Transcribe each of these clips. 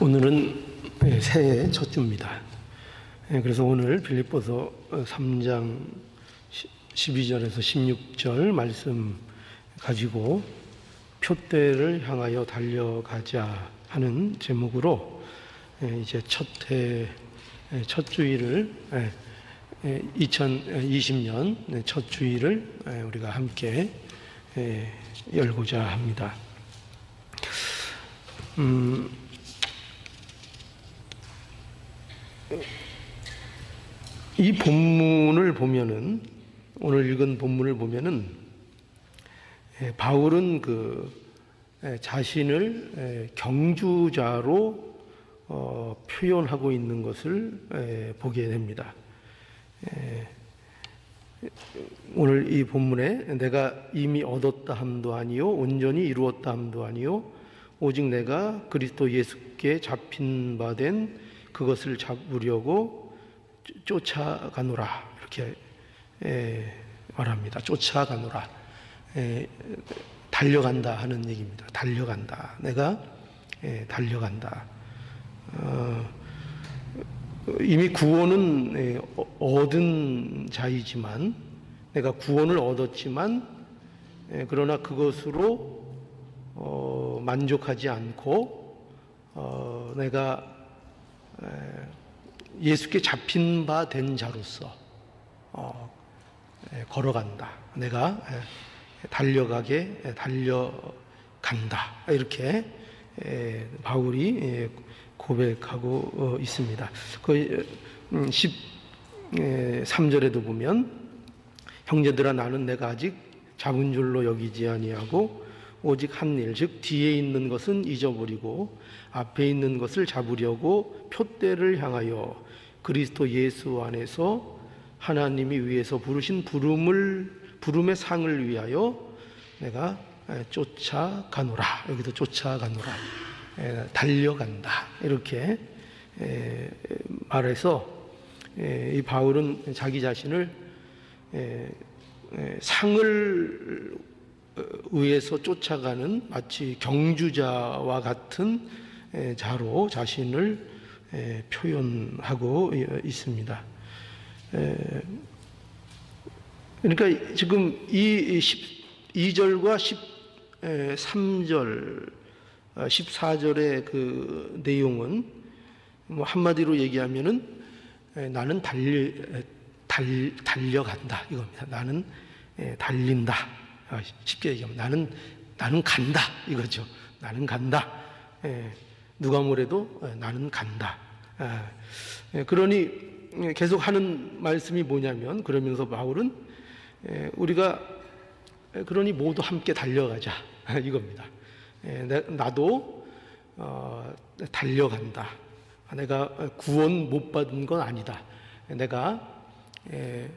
오늘은 새해 첫 주입니다. 그래서 오늘 빌립보서 3장 12절에서 16절 말씀 가지고 표대를 향하여 달려가자 하는 제목으로 이제 첫 주일을 2020년 첫 주일을 우리가 함께 열고자 합니다. 이 본문을 보면은, 오늘 읽은 본문을 보면은 바울은 자신을 경주자로 표현하고 있는 것을 보게 됩니다. 오늘 이 본문에 내가 이미 얻었다 함도 아니요 온전히 이루었다 함도 아니요 오직 내가 그리스도 예수께 잡힌 바 된 그것을 잡으려고 쫓아가노라, 이렇게 말합니다. 쫓아가노라, 달려간다 하는 얘기입니다. 달려간다. 내가 달려간다. 이미 구원은 얻은 자이지만, 내가 구원을 얻었지만 그러나 그것으로 만족하지 않고 내가 예수께 잡힌 바 된 자로서 걸어간다. 내가 달려간다. 이렇게 바울이 고백하고 있습니다. 그 13절에도 보면, 형제들아 나는 내가 아직 잡은 줄로 여기지 아니하고 오직 한 일, 즉 뒤에 있는 것은 잊어버리고 앞에 있는 것을 잡으려고 표대를 향하여 그리스도 예수 안에서 하나님이 위에서 부르신 부름의 상을 위하여 내가 쫓아가노라. 여기도 쫓아가노라, 달려간다, 이렇게 말해서 이 바울은 자기 자신을 상을 위해서 쫓아가는 마치 경주자와 같은 자로 자신을 표현하고 있습니다. 그러니까 지금 이 12절과 13절, 14절의 그 내용은 뭐 한마디로 얘기하면은 나는 달려간다 이겁니다. 나는 달린다. 쉽게 얘기하면 나는 간다 이거죠. 나는 간다. 누가 뭐래도 나는 간다. 그러니 계속 하는 말씀이 뭐냐면, 그러면서 바울은 우리가 그러니 모두 함께 달려가자 이겁니다. 나도 달려간다. 내가 구원 못 받은 건 아니다. 내가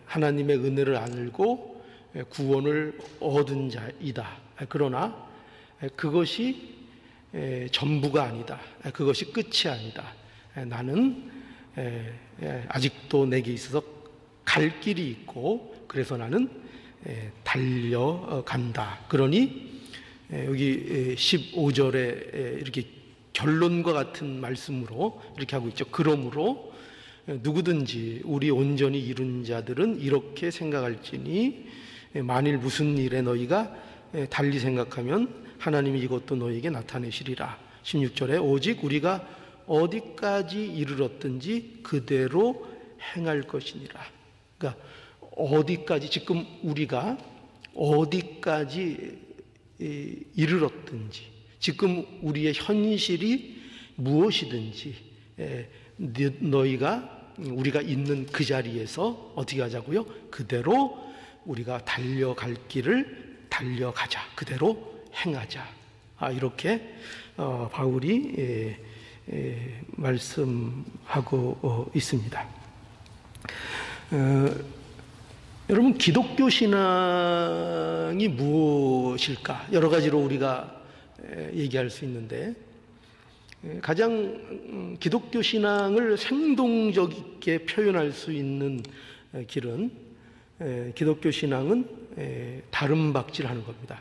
하나님의 은혜를 알고 구원을 얻은 자이다. 그러나 그것이 전부가 아니다. 그것이 끝이 아니다. 나는 아직도 내게 있어서 갈 길이 있고, 그래서 나는 달려간다. 그러니 여기 15절에 이렇게 결론과 같은 말씀으로 이렇게 하고 있죠. 그러므로 누구든지 우리 온전히 이룬 자들은 이렇게 생각할지니, 만일 무슨 일에 너희가 달리 생각하면 하나님이 이것도 너희에게 나타내시리라. 16절에 오직 우리가 어디까지 이르렀든지 그대로 행할 것이니라. 그러니까 어디까지, 지금 우리가 어디까지 이르렀든지, 지금 우리의 현실이 무엇이든지 우리가 있는 그 자리에서 어떻게 하자고요? 그대로 우리가 달려갈 길을 달려가자. 그대로 행하자. 이렇게 바울이 말씀하고 있습니다. 여러분, 기독교 신앙이 무엇일까? 여러 가지로 우리가 얘기할 수 있는데, 가장 기독교 신앙을 생동적 있게 표현할 수 있는 길은, 기독교 신앙은 다름박질하는 겁니다.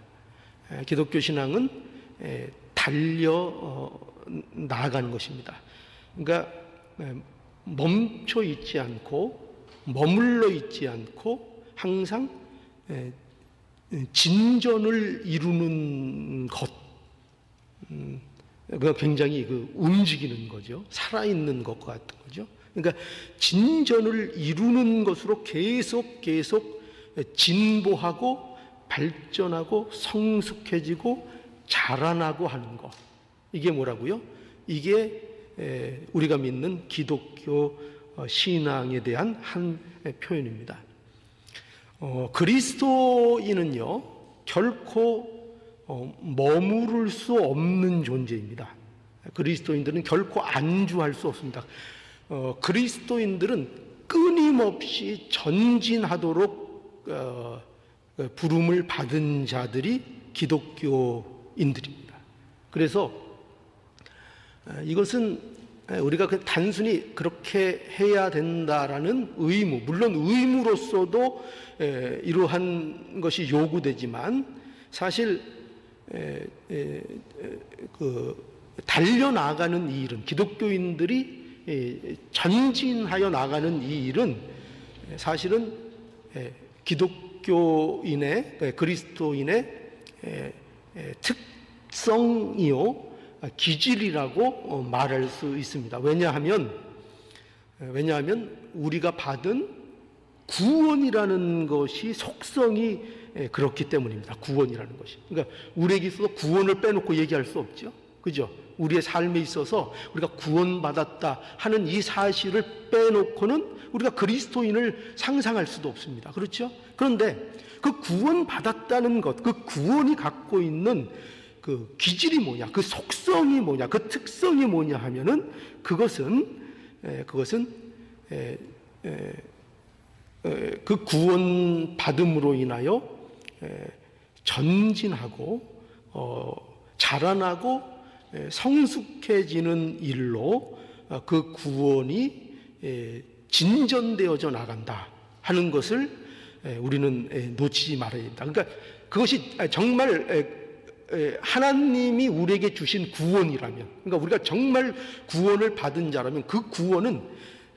기독교 신앙은 나아가는 것입니다. 그러니까 멈춰 있지 않고 머물러 있지 않고 항상 진전을 이루는 것, 그 굉장히 움직이는 거죠. 살아있는 것 같은 거죠. 그러니까 진전을 이루는 것으로 계속 진보하고 발전하고 성숙해지고 자라나고 하는 것. 이게 뭐라고요? 이게 우리가 믿는 기독교 신앙에 대한 한 표현입니다. 그리스도인은요, 결코 머무를 수 없는 존재입니다. 그리스도인들은 결코 안주할 수 없습니다. 그리스도인들은 끊임없이 전진하도록 부름을 받은 자들이 기독교인들입니다. 그래서 이것은 우리가 단순히 그렇게 해야 된다라는 의무, 물론 의무로서도 이러한 것이 요구되지만 사실 달려나가는 이 일은, 기독교인들이 전진하여 나가는 이 일은 사실은 기독교인의, 그리스도인의 특성이요 기질이라고 말할 수 있습니다. 왜냐하면 우리가 받은 구원이라는 것이 속성이 그렇기 때문입니다. 구원이라는 것이. 그러니까 우리에게 있어서 구원을 빼놓고 얘기할 수 없죠. 그죠? 우리의 삶에 있어서 우리가 구원받았다 하는 이 사실을 빼놓고는 우리가 그리스도인을 상상할 수도 없습니다. 그렇죠? 그런데 그 구원받았다는 것, 그 구원이 갖고 있는 그 기질이 뭐냐, 그 속성이 뭐냐, 그 특성이 뭐냐 하면은 그것은 그 구원 받음으로 인하여 전진하고 자라나고 성숙해지는 일로 그 구원이 진전되어져 나간다 하는 것을 우리는 놓치지 말아야 됩니다. 그러니까 그것이 정말 하나님이 우리에게 주신 구원이라면, 그러니까 우리가 정말 구원을 받은 자라면 그 구원은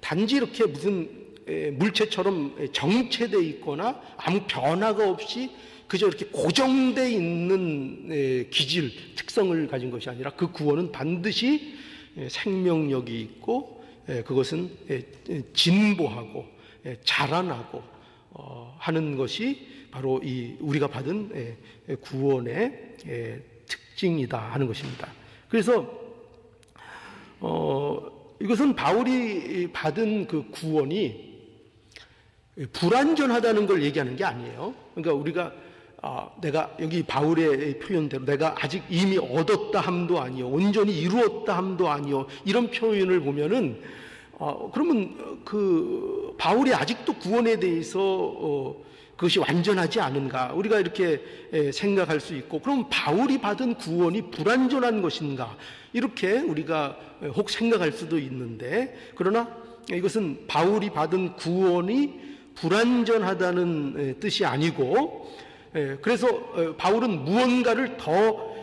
단지 이렇게 무슨 물체처럼 정체되어 있거나 아무 변화가 없이 그저 이렇게 고정되어 있는 기질, 특성을 가진 것이 아니라 그 구원은 반드시 생명력이 있고 그것은 진보하고 자라나고 하는 것이 바로 이 우리가 받은 구원의 특징이다 하는 것입니다. 그래서 이것은 바울이 받은 그 구원이 불완전하다는 걸 얘기하는 게 아니에요. 그러니까 우리가 내가 여기 바울의 표현대로 내가 아직 이미 얻었다 함도 아니요, 온전히 이루었다 함도 아니요, 이런 표현을 보면은 그러면 그 바울이 아직도 구원에 대해서 그것이 완전하지 않은가, 우리가 이렇게 생각할 수 있고, 그럼 바울이 받은 구원이 불완전한 것인가, 이렇게 우리가 혹 생각할 수도 있는데, 그러나 이것은 바울이 받은 구원이 불완전하다는 뜻이 아니고, 그래서 바울은 무언가를 더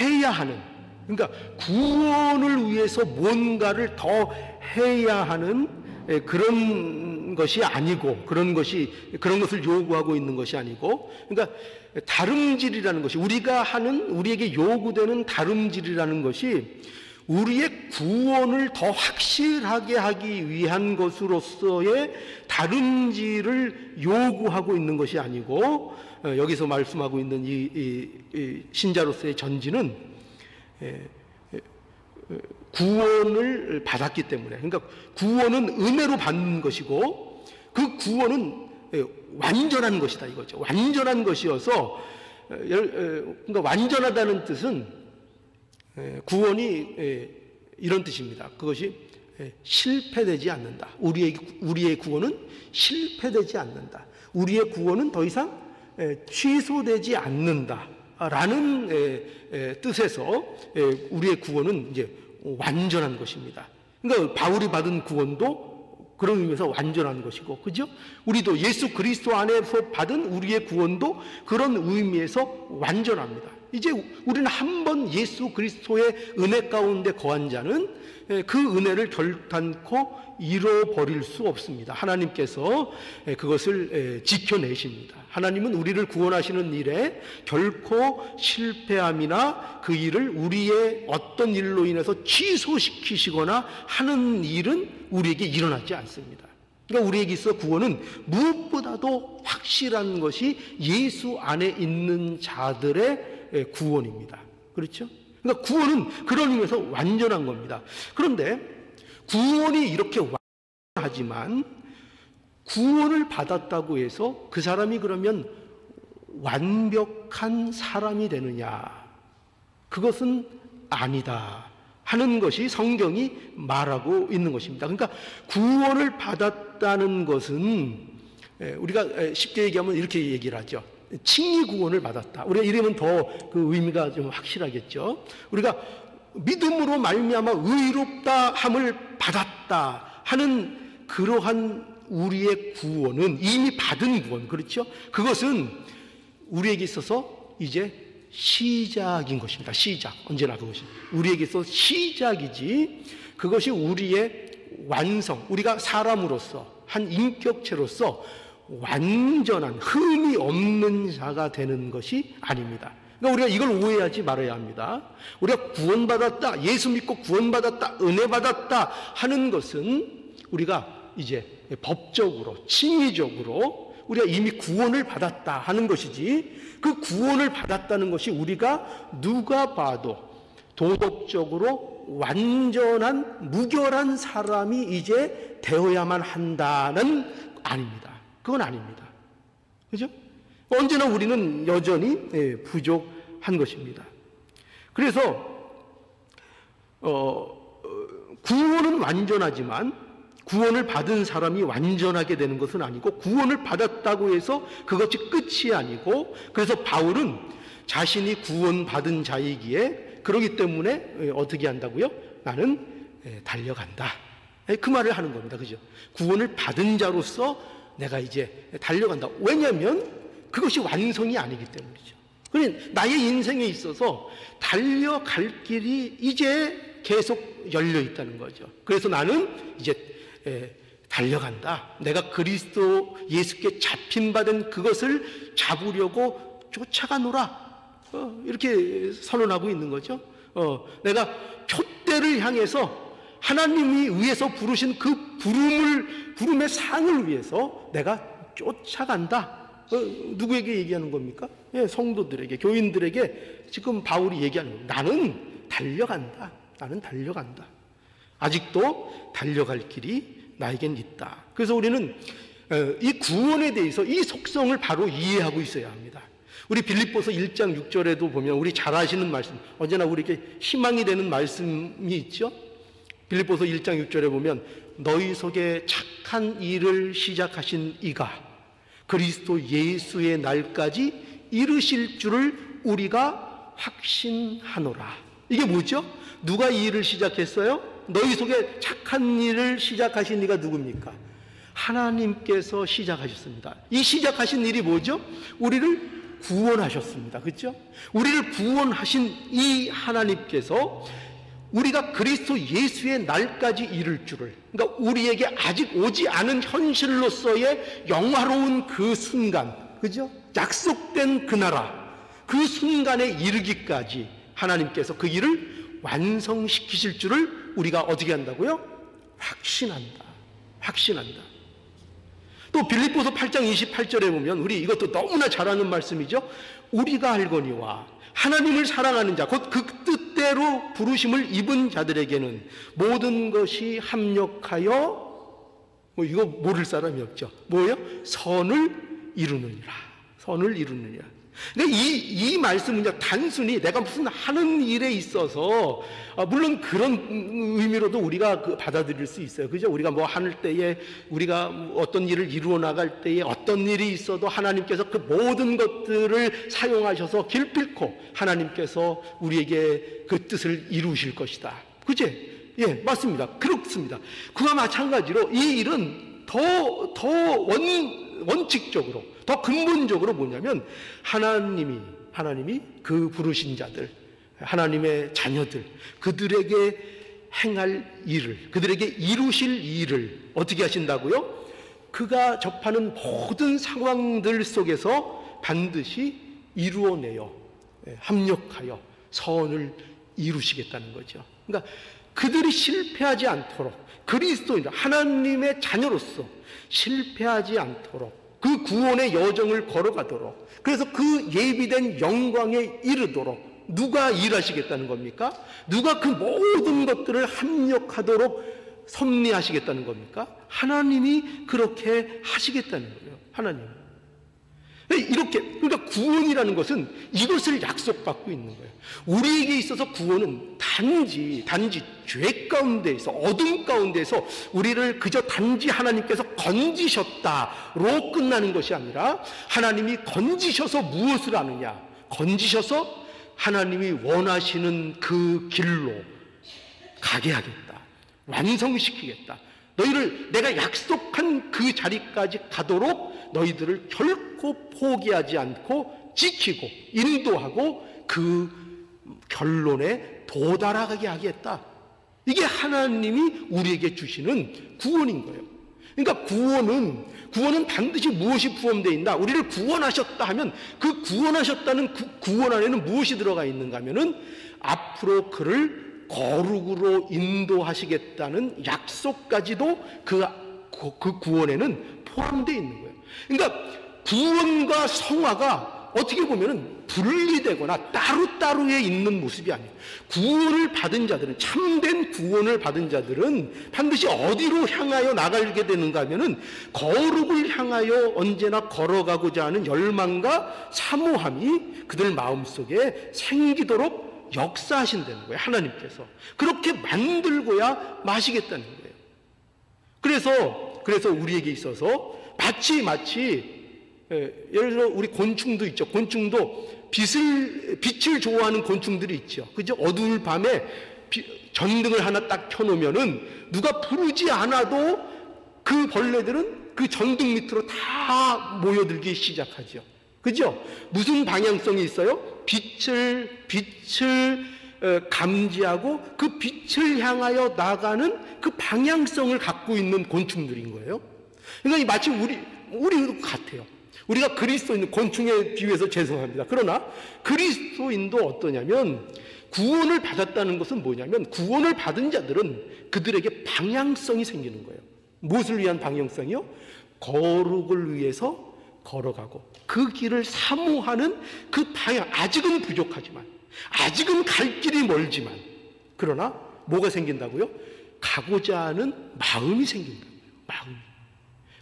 해야 하는, 그러니까 구원을 위해서 뭔가를 더 해야 하는 그런 것이 아니고, 그런 것을 요구하고 있는 것이 아니고, 그러니까 다름질이라는 것이, 우리에게 요구되는 다름질이라는 것이 우리의 구원을 더 확실하게 하기 위한 것으로서의 다름질을 요구하고 있는 것이 아니고, 여기서 말씀하고 있는 이 신자로서의 전진은 구원을 받았기 때문에, 그러니까 구원은 은혜로 받는 것이고 그 구원은 완전한 것이다 이거죠. 완전한 것이어서, 그러니까 완전하다는 뜻은 구원이 이런 뜻입니다. 그것이 실패되지 않는다. 우리의 구원은 실패되지 않는다. 우리의 구원은 더 이상 취소되지 않는다라는 뜻에서 우리의 구원은 이제 완전한 것입니다. 그러니까 바울이 받은 구원도 그런 의미에서 완전한 것이고, 그죠? 우리도 예수 그리스도 안에서 받은 우리의 구원도 그런 의미에서 완전합니다. 이제 우리는 한 번 예수 그리스도의 은혜 가운데 거한 자는 그 은혜를 결단코 잃어버릴 수 없습니다. 하나님께서 그것을 지켜내십니다. 하나님은 우리를 구원하시는 일에 결코 실패함이나 그 일을 우리의 어떤 일로 인해서 취소시키시거나 하는 일은 우리에게 일어나지 않습니다. 그러니까 우리에게 있어 구원은 무엇보다도 확실한 것이 예수 안에 있는 자들의 구원입니다. 그렇죠? 그러니까 구원은 그런 의미에서 완전한 겁니다. 그런데 구원이 이렇게 완전하지만 구원을 받았다고 해서 그 사람이 그러면 완벽한 사람이 되느냐? 그것은 아니다 하는 것이 성경이 말하고 있는 것입니다. 그러니까 구원을 받았다는 것은 우리가 쉽게 얘기하면 이렇게 얘기를 하죠. 칭의 구원을 받았다. 우리가 이러면 더 그 의미가 좀 확실하겠죠. 우리가 믿음으로 말미암아 의롭다 함을 받았다 하는 그러한 우리의 구원은 이미 받은 구원, 그렇죠? 그것은 우리에게 있어서 이제 시작인 것입니다. 시작. 언제나 그것이 우리에게 있어서 시작이지 그것이 우리의 완성, 우리가 사람으로서 한 인격체로서 완전한 흠이 없는 자가 되는 것이 아닙니다. 그러니까 우리가 이걸 오해하지 말아야 합니다. 우리가 구원받았다, 예수 믿고 구원받았다, 은혜 받았다 하는 것은 우리가 이제 법적으로, 칭의적으로 우리가 이미 구원을 받았다 하는 것이지, 그 구원을 받았다는 것이 우리가 누가 봐도 도덕적으로 완전한 무결한 사람이 이제 되어야만 한다는 아닙니다. 그건 아닙니다. 그죠? 언제나 우리는 여전히 부족한 것입니다. 그래서 구원은 완전하지만 구원을 받은 사람이 완전하게 되는 것은 아니고, 구원을 받았다고 해서 그것이 끝이 아니고, 그래서 바울은 자신이 구원받은 자이기에 그러기 때문에 어떻게 한다고요? 나는 달려간다. 그 말을 하는 겁니다. 그죠? 구원을 받은 자로서 내가 이제 달려간다. 왜냐하면 그것이 완성이 아니기 때문이죠. 그러니 나의 인생에 있어서 달려갈 길이 이제 계속 열려 있다는 거죠. 그래서 나는 이제 달려간다. 내가 그리스도 예수께 잡힌받은 그것을 잡으려고 쫓아가노라. 이렇게 선언하고 있는 거죠. 내가 표대를 향해서 하나님이 위해서 부르신 그 부름의 상을 위해서 내가 쫓아간다. 누구에게 얘기하는 겁니까? 성도들에게, 교인들에게 지금 바울이 얘기하는 겁니다. 나는 달려간다. 나는 달려간다. 아직도 달려갈 길이 나에겐 있다. 그래서 우리는 이 구원에 대해서 이 속성을 바로 이해하고 있어야 합니다. 우리 빌립보서 1장 6절에도 보면 우리 잘 아시는 말씀, 언제나 우리에게 희망이 되는 말씀이 있죠. 빌립보서 1장 6절에 보면 너희 속에 착한 일을 시작하신 이가 그리스도 예수의 날까지 이르실 줄을 우리가 확신하노라. 이게 뭐죠? 누가 이 일을 시작했어요? 너희 속에 착한 일을 시작하신 이가 누굽니까? 하나님께서 시작하셨습니다. 이 시작하신 일이 뭐죠? 우리를 구원하셨습니다. 그렇죠? 우리를 구원하신 이 하나님께서 우리가 그리스도 예수의 날까지 이룰 줄을, 그러니까 우리에게 아직 오지 않은 현실로서의 영화로운 그 순간, 그죠? 약속된 그 나라, 그 순간에 이르기까지 하나님께서 그 일을 완성시키실 줄을 우리가 어떻게 한다고요? 확신한다. 확신한다. 또 빌립보서 8장 28절에 보면 우리 이것도 너무나 잘 아는 말씀이죠. 우리가 알거니와 하나님을 사랑하는 자, 곧 그 뜻대로 부르심을 입은 자들에게는 모든 것이 합력하여, 이거 모를 사람이 없죠. 뭐예요? 선을 이루느니라. 선을 이루느니라. 근데 이 말씀은 단순히 내가 무슨 하는 일에 있어서, 물론 그런 의미로도 우리가 받아들일 수 있어요. 그죠? 우리가 뭐 하는 때에, 우리가 어떤 일을 이루어 나갈 때에 어떤 일이 있어도 하나님께서 그 모든 것들을 사용하셔서 기필코 하나님께서 우리에게 그 뜻을 이루실 것이다. 그치? 예, 맞습니다. 그렇습니다. 그와 마찬가지로 이 일은 더 원칙적으로, 더 근본적으로 뭐냐면 하나님이 하나님이 그 부르신 자들, 하나님의 자녀들, 그들에게 행할 일을, 그들에게 이루실 일을 어떻게 하신다고요? 그가 접하는 모든 상황들 속에서 반드시 이루어내어 합력하여 선을 이루시겠다는 거죠. 그러니까 그들이 실패하지 않도록, 그리스도인 하나님의 자녀로서 실패하지 않도록 그 구원의 여정을 걸어가도록, 그래서 그 예비된 영광에 이르도록 누가 일하시겠다는 겁니까? 누가 그 모든 것들을 합력하도록 섭리하시겠다는 겁니까? 하나님이 그렇게 하시겠다는 거예요. 하나님. 이렇게, 그러니까 구원이라는 것은 이것을 약속받고 있는 거예요. 우리에게 있어서 구원은 단지 죄 가운데에서, 어둠 가운데에서 우리를 그저 단지 하나님께서 건지셨다로 끝나는 것이 아니라, 하나님이 건지셔서 무엇을 하느냐? 건지셔서 하나님이 원하시는 그 길로 가게 하겠다, 완성시키겠다, 너희를 내가 약속한 그 자리까지 가도록 너희들을 결코 포기하지 않고 지키고 인도하고 그 결론에 도달하게 하겠다. 이게 하나님이 우리에게 주시는 구원인 거예요. 그러니까 구원은 반드시 무엇이 포함되어 있나? 우리를 구원하셨다 하면 그 구원하셨다는 그 구원 안에는 무엇이 들어가 있는가 하면은 앞으로 그를 거룩으로 인도하시겠다는 약속까지도 그 구원에는 포함되어 있는 거예요. 그러니까 구원과 성화가 어떻게 보면은 분리되거나 따로따로에 있는 모습이 아니에요. 구원을 받은 자들은, 참된 구원을 받은 자들은 반드시 어디로 향하여 나가게 되는가 하면은 거룩을 향하여 언제나 걸어가고자 하는 열망과 사모함이 그들 마음속에 생기도록 역사하신다는 거예요. 하나님께서 그렇게 만들고야 마시겠다는 거예요. 그래서 우리에게 있어서 마치 예를 들어 우리 곤충도 있죠. 곤충도 빛을 좋아하는 곤충들이 있죠. 그죠? 어두운 밤에 전등을 하나 딱 켜놓으면은 누가 부르지 않아도 그 벌레들은 그 전등 밑으로 다 모여들기 시작하죠. 그죠? 무슨 방향성이 있어요? 빛을 감지하고 그 빛을 향하여 나가는 그 방향성을 갖고 있는 곤충들인 거예요. 그러니까 마치 우리도 같아요. 우리가 그리스도인, 곤충에 비유해서 죄송합니다. 그러나 그리스도인도 어떠냐면, 구원을 받았다는 것은 뭐냐면, 구원을 받은 자들은 그들에게 방향성이 생기는 거예요. 무엇을 위한 방향성이요? 거룩을 위해서 걸어가고 그 길을 사모하는 그 방향, 아직은 부족하지만, 아직은 갈 길이 멀지만, 그러나 뭐가 생긴다고요? 가고자 하는 마음이 생긴다고요. 마음이.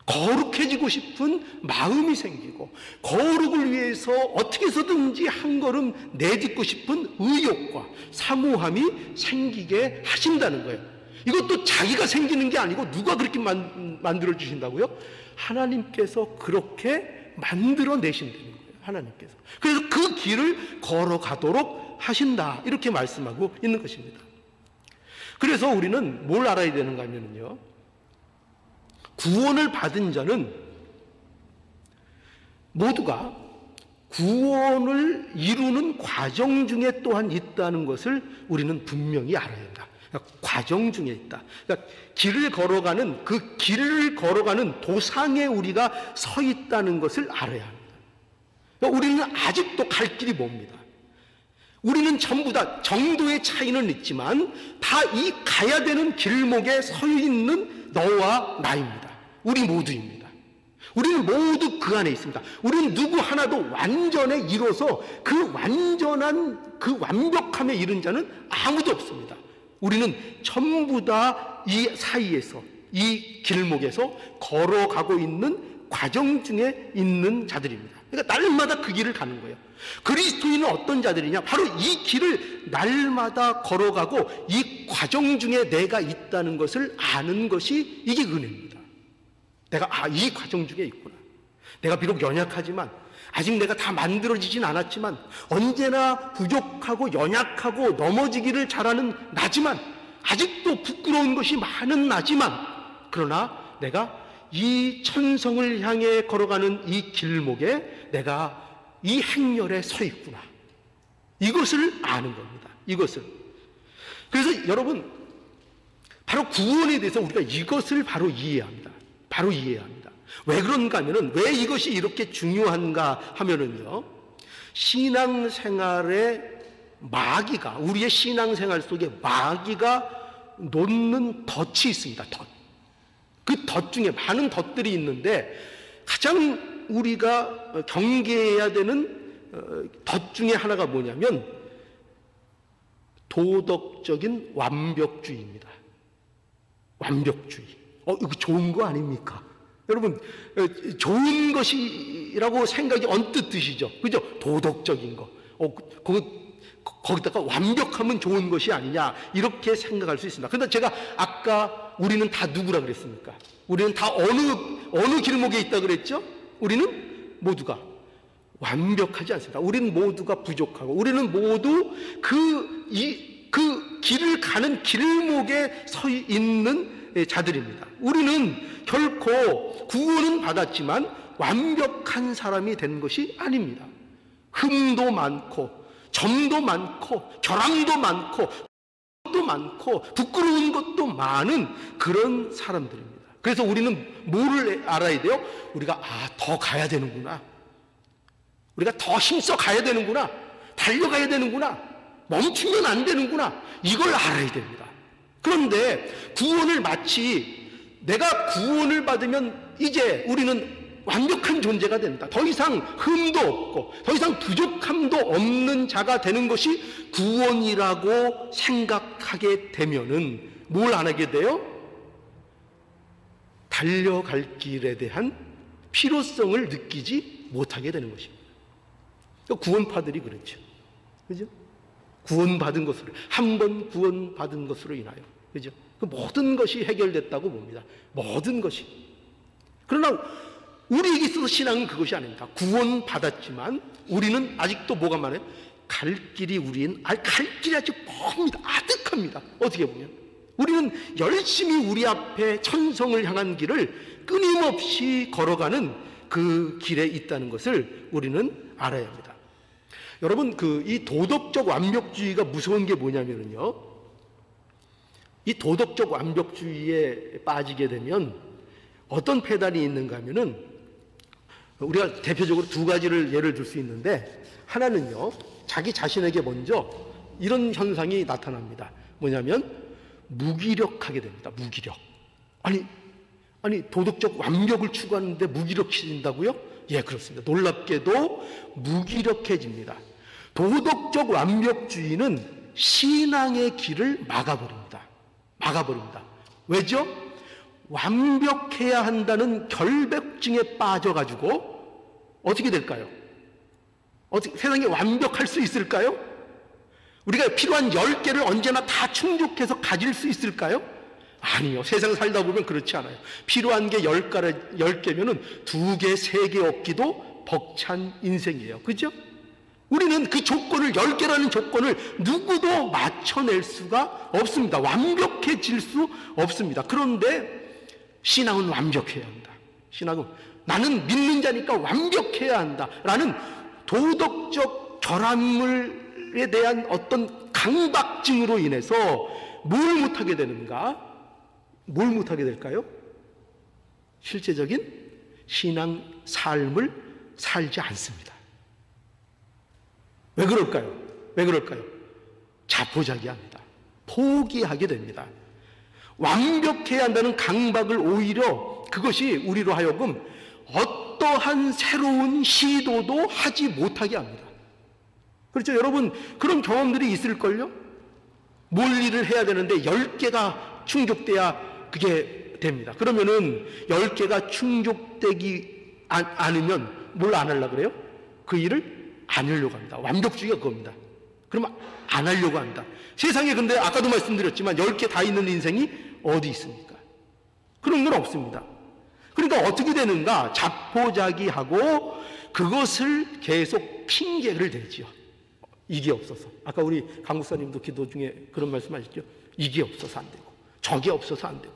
거룩해지고 싶은 마음이 생기고, 거룩을 위해서 어떻게 해서든지 한 걸음 내딛고 싶은 의욕과 사모함이 생기게 하신다는 거예요. 이것도 자기가 생기는 게 아니고 누가 그렇게 만들어 주신다고요? 하나님께서 그렇게 만들어 내신다는 거예요. 하나님께서. 그래서 그 길을 걸어가도록 하신다, 이렇게 말씀하고 있는 것입니다. 그래서 우리는 뭘 알아야 되는가 하면요, 구원을 받은 자는 모두가 구원을 이루는 과정 중에 또한 있다는 것을 우리는 분명히 알아야 된다. 그러니까 과정 중에 있다. 그러니까 길을 걸어가는 도상에 우리가 서 있다는 것을 알아야 합니다. 그러니까 우리는 아직도 갈 길이 멉니다. 우리는 전부 다 정도의 차이는 있지만 다 이 가야 되는 길목에 서 있는 너와 나입니다. 우리 모두입니다. 우리는 모두 그 안에 있습니다. 우리는 누구 하나도 완전에 이뤄서 그 완벽함에 이른 자는 아무도 없습니다. 우리는 전부 다 이 사이에서, 이 길목에서 걸어가고 있는 과정 중에 있는 자들입니다. 그러니까 날마다 그 길을 가는 거예요. 그리스도인은 어떤 자들이냐? 바로 이 길을 날마다 걸어가고 이 과정 중에 내가 있다는 것을 아는 것이 이게 은혜입니다. 내가 이 과정 중에 있구나. 내가 비록 연약하지만, 아직 내가 다 만들어지진 않았지만, 언제나 부족하고 연약하고 넘어지기를 잘하는 나지만, 아직도 부끄러운 것이 많은 나지만, 그러나 내가 이 천성을 향해 걸어가는 이 길목에 내가 이 행렬에 서 있구나. 이것을 아는 겁니다. 이것을. 그래서 여러분, 바로 구원에 대해서 우리가 이것을 바로 이해합니다. 바로 이해합니다. 왜 그런가 하면은, 왜 이것이 이렇게 중요한가 하면은요, 신앙생활의 마귀가, 우리의 신앙생활 속에 마귀가 놓는 덫이 있습니다. 덫. 그 덫 중에 많은 덫들이 있는데 가장 우리가 경계해야 되는 덫 중에 하나가 뭐냐면 도덕적인 완벽주의입니다. 완벽주의. 이거 좋은 거 아닙니까? 여러분, 좋은 것이라고 생각이 언뜻 드시죠? 그죠? 도덕적인 거. 거기다가 완벽하면 좋은 것이 아니냐, 이렇게 생각할 수 있습니다. 그런데 제가 아까 우리는 다 누구라 그랬습니까? 우리는 다 어느 길목에 있다 그랬죠? 우리는 모두가 완벽하지 않습니다. 우리는 모두가 부족하고, 우리는 모두 그 길을 가는 길목에 서 있는 자들입니다. 우리는 결코 구원은 받았지만 완벽한 사람이 된 것이 아닙니다. 흠도 많고, 점도 많고, 결함도 많고, 것도 많고, 부끄러운 것도 많은 그런 사람들입니다. 그래서 우리는 뭐를 알아야 돼요? 우리가 더 가야 되는구나. 우리가 더 힘써 가야 되는구나. 달려가야 되는구나. 멈추면 안 되는구나. 이걸 알아야 됩니다. 그런데 구원을 마치 내가 구원을 받으면 이제 우리는 완벽한 존재가 된다. 더 이상 흠도 없고 더 이상 부족함도 없는 자가 되는 것이 구원이라고 생각하게 되면은 뭘 안 하게 돼요? 달려갈 길에 대한 필요성을 느끼지 못하게 되는 것입니다. 구원파들이 그렇죠. 그죠? 구원받은 것으로, 한 번 구원받은 것으로 인하여, 그죠? 그 모든 것이 해결됐다고 봅니다. 모든 것이. 그러나 우리에게 있어서 신앙은 그것이 아닙니다. 구원받았지만 우리는 아직도 뭐가 많아요? 갈 길이 갈 길이 아주 멉니다. 아득합니다. 어떻게 보면 우리는 열심히 우리 앞에 천성을 향한 길을 끊임없이 걸어가는 그 길에 있다는 것을 우리는 알아야 합니다. 여러분, 이 도덕적 완벽주의가 무서운 게 뭐냐면요, 이 도덕적 완벽주의에 빠지게 되면 어떤 폐단이 있는가 하면은, 우리가 대표적으로 두 가지를 예를 들 수 있는데, 하나는요, 자기 자신에게 먼저 이런 현상이 나타납니다. 뭐냐면 무기력하게 됩니다. 무기력. 아니 도덕적 완벽을 추구하는데 무기력해진다고요? 예, 그렇습니다. 놀랍게도 무기력해집니다. 도덕적 완벽주의는 신앙의 길을 막아버립니다. 왜죠? 완벽해야 한다는 결백증에 빠져가지고 어떻게 될까요? 세상에 완벽할 수 있을까요? 우리가 필요한 10개를 언제나 다 충족해서 가질 수 있을까요? 아니요. 세상 살다 보면 그렇지 않아요. 필요한 게 10개면은 2개, 3개 없기도 벅찬 인생이에요. 그죠? 우리는 그 조건을, 10개라는 조건을 누구도 맞춰낼 수가 없습니다. 완벽해질 수 없습니다. 그런데 신앙은 완벽해야 한다. 신앙은 나는 믿는 자니까 완벽해야 한다. 라는 도덕적 결함에 대한 어떤 강박증으로 인해서 뭘 못하게 되는가? 뭘 못하게 될까요? 실제적인 신앙 삶을 살지 않습니다. 왜 그럴까요? 자포자기합니다. 포기하게 됩니다. 완벽해야 한다는 강박을 오히려 그것이 우리로 하여금 어떠한 새로운 시도도 하지 못하게 합니다. 그렇죠? 여러분, 그런 경험들이 있을걸요? 뭘 일을 해야 되는데 10개가 충족돼야 그게 됩니다. 그러면은 10개가 충족되지 않으면 뭘 안 하려고 그래요? 그 일을 안 하려고 합니다. 완벽주의가 그겁니다. 그러면 안 하려고 한다. 세상에 근데 아까도 말씀드렸지만 10개 다 있는 인생이 어디 있습니까? 그런 건 없습니다. 그러니까 어떻게 되는가? 자포자기하고 그것을 계속 핑계를 대지요. 이게 없어서. 아까 우리 강 목사님도 기도 중에 그런 말씀 하셨죠? 이게 없어서 안 되고, 저게 없어서 안 되고,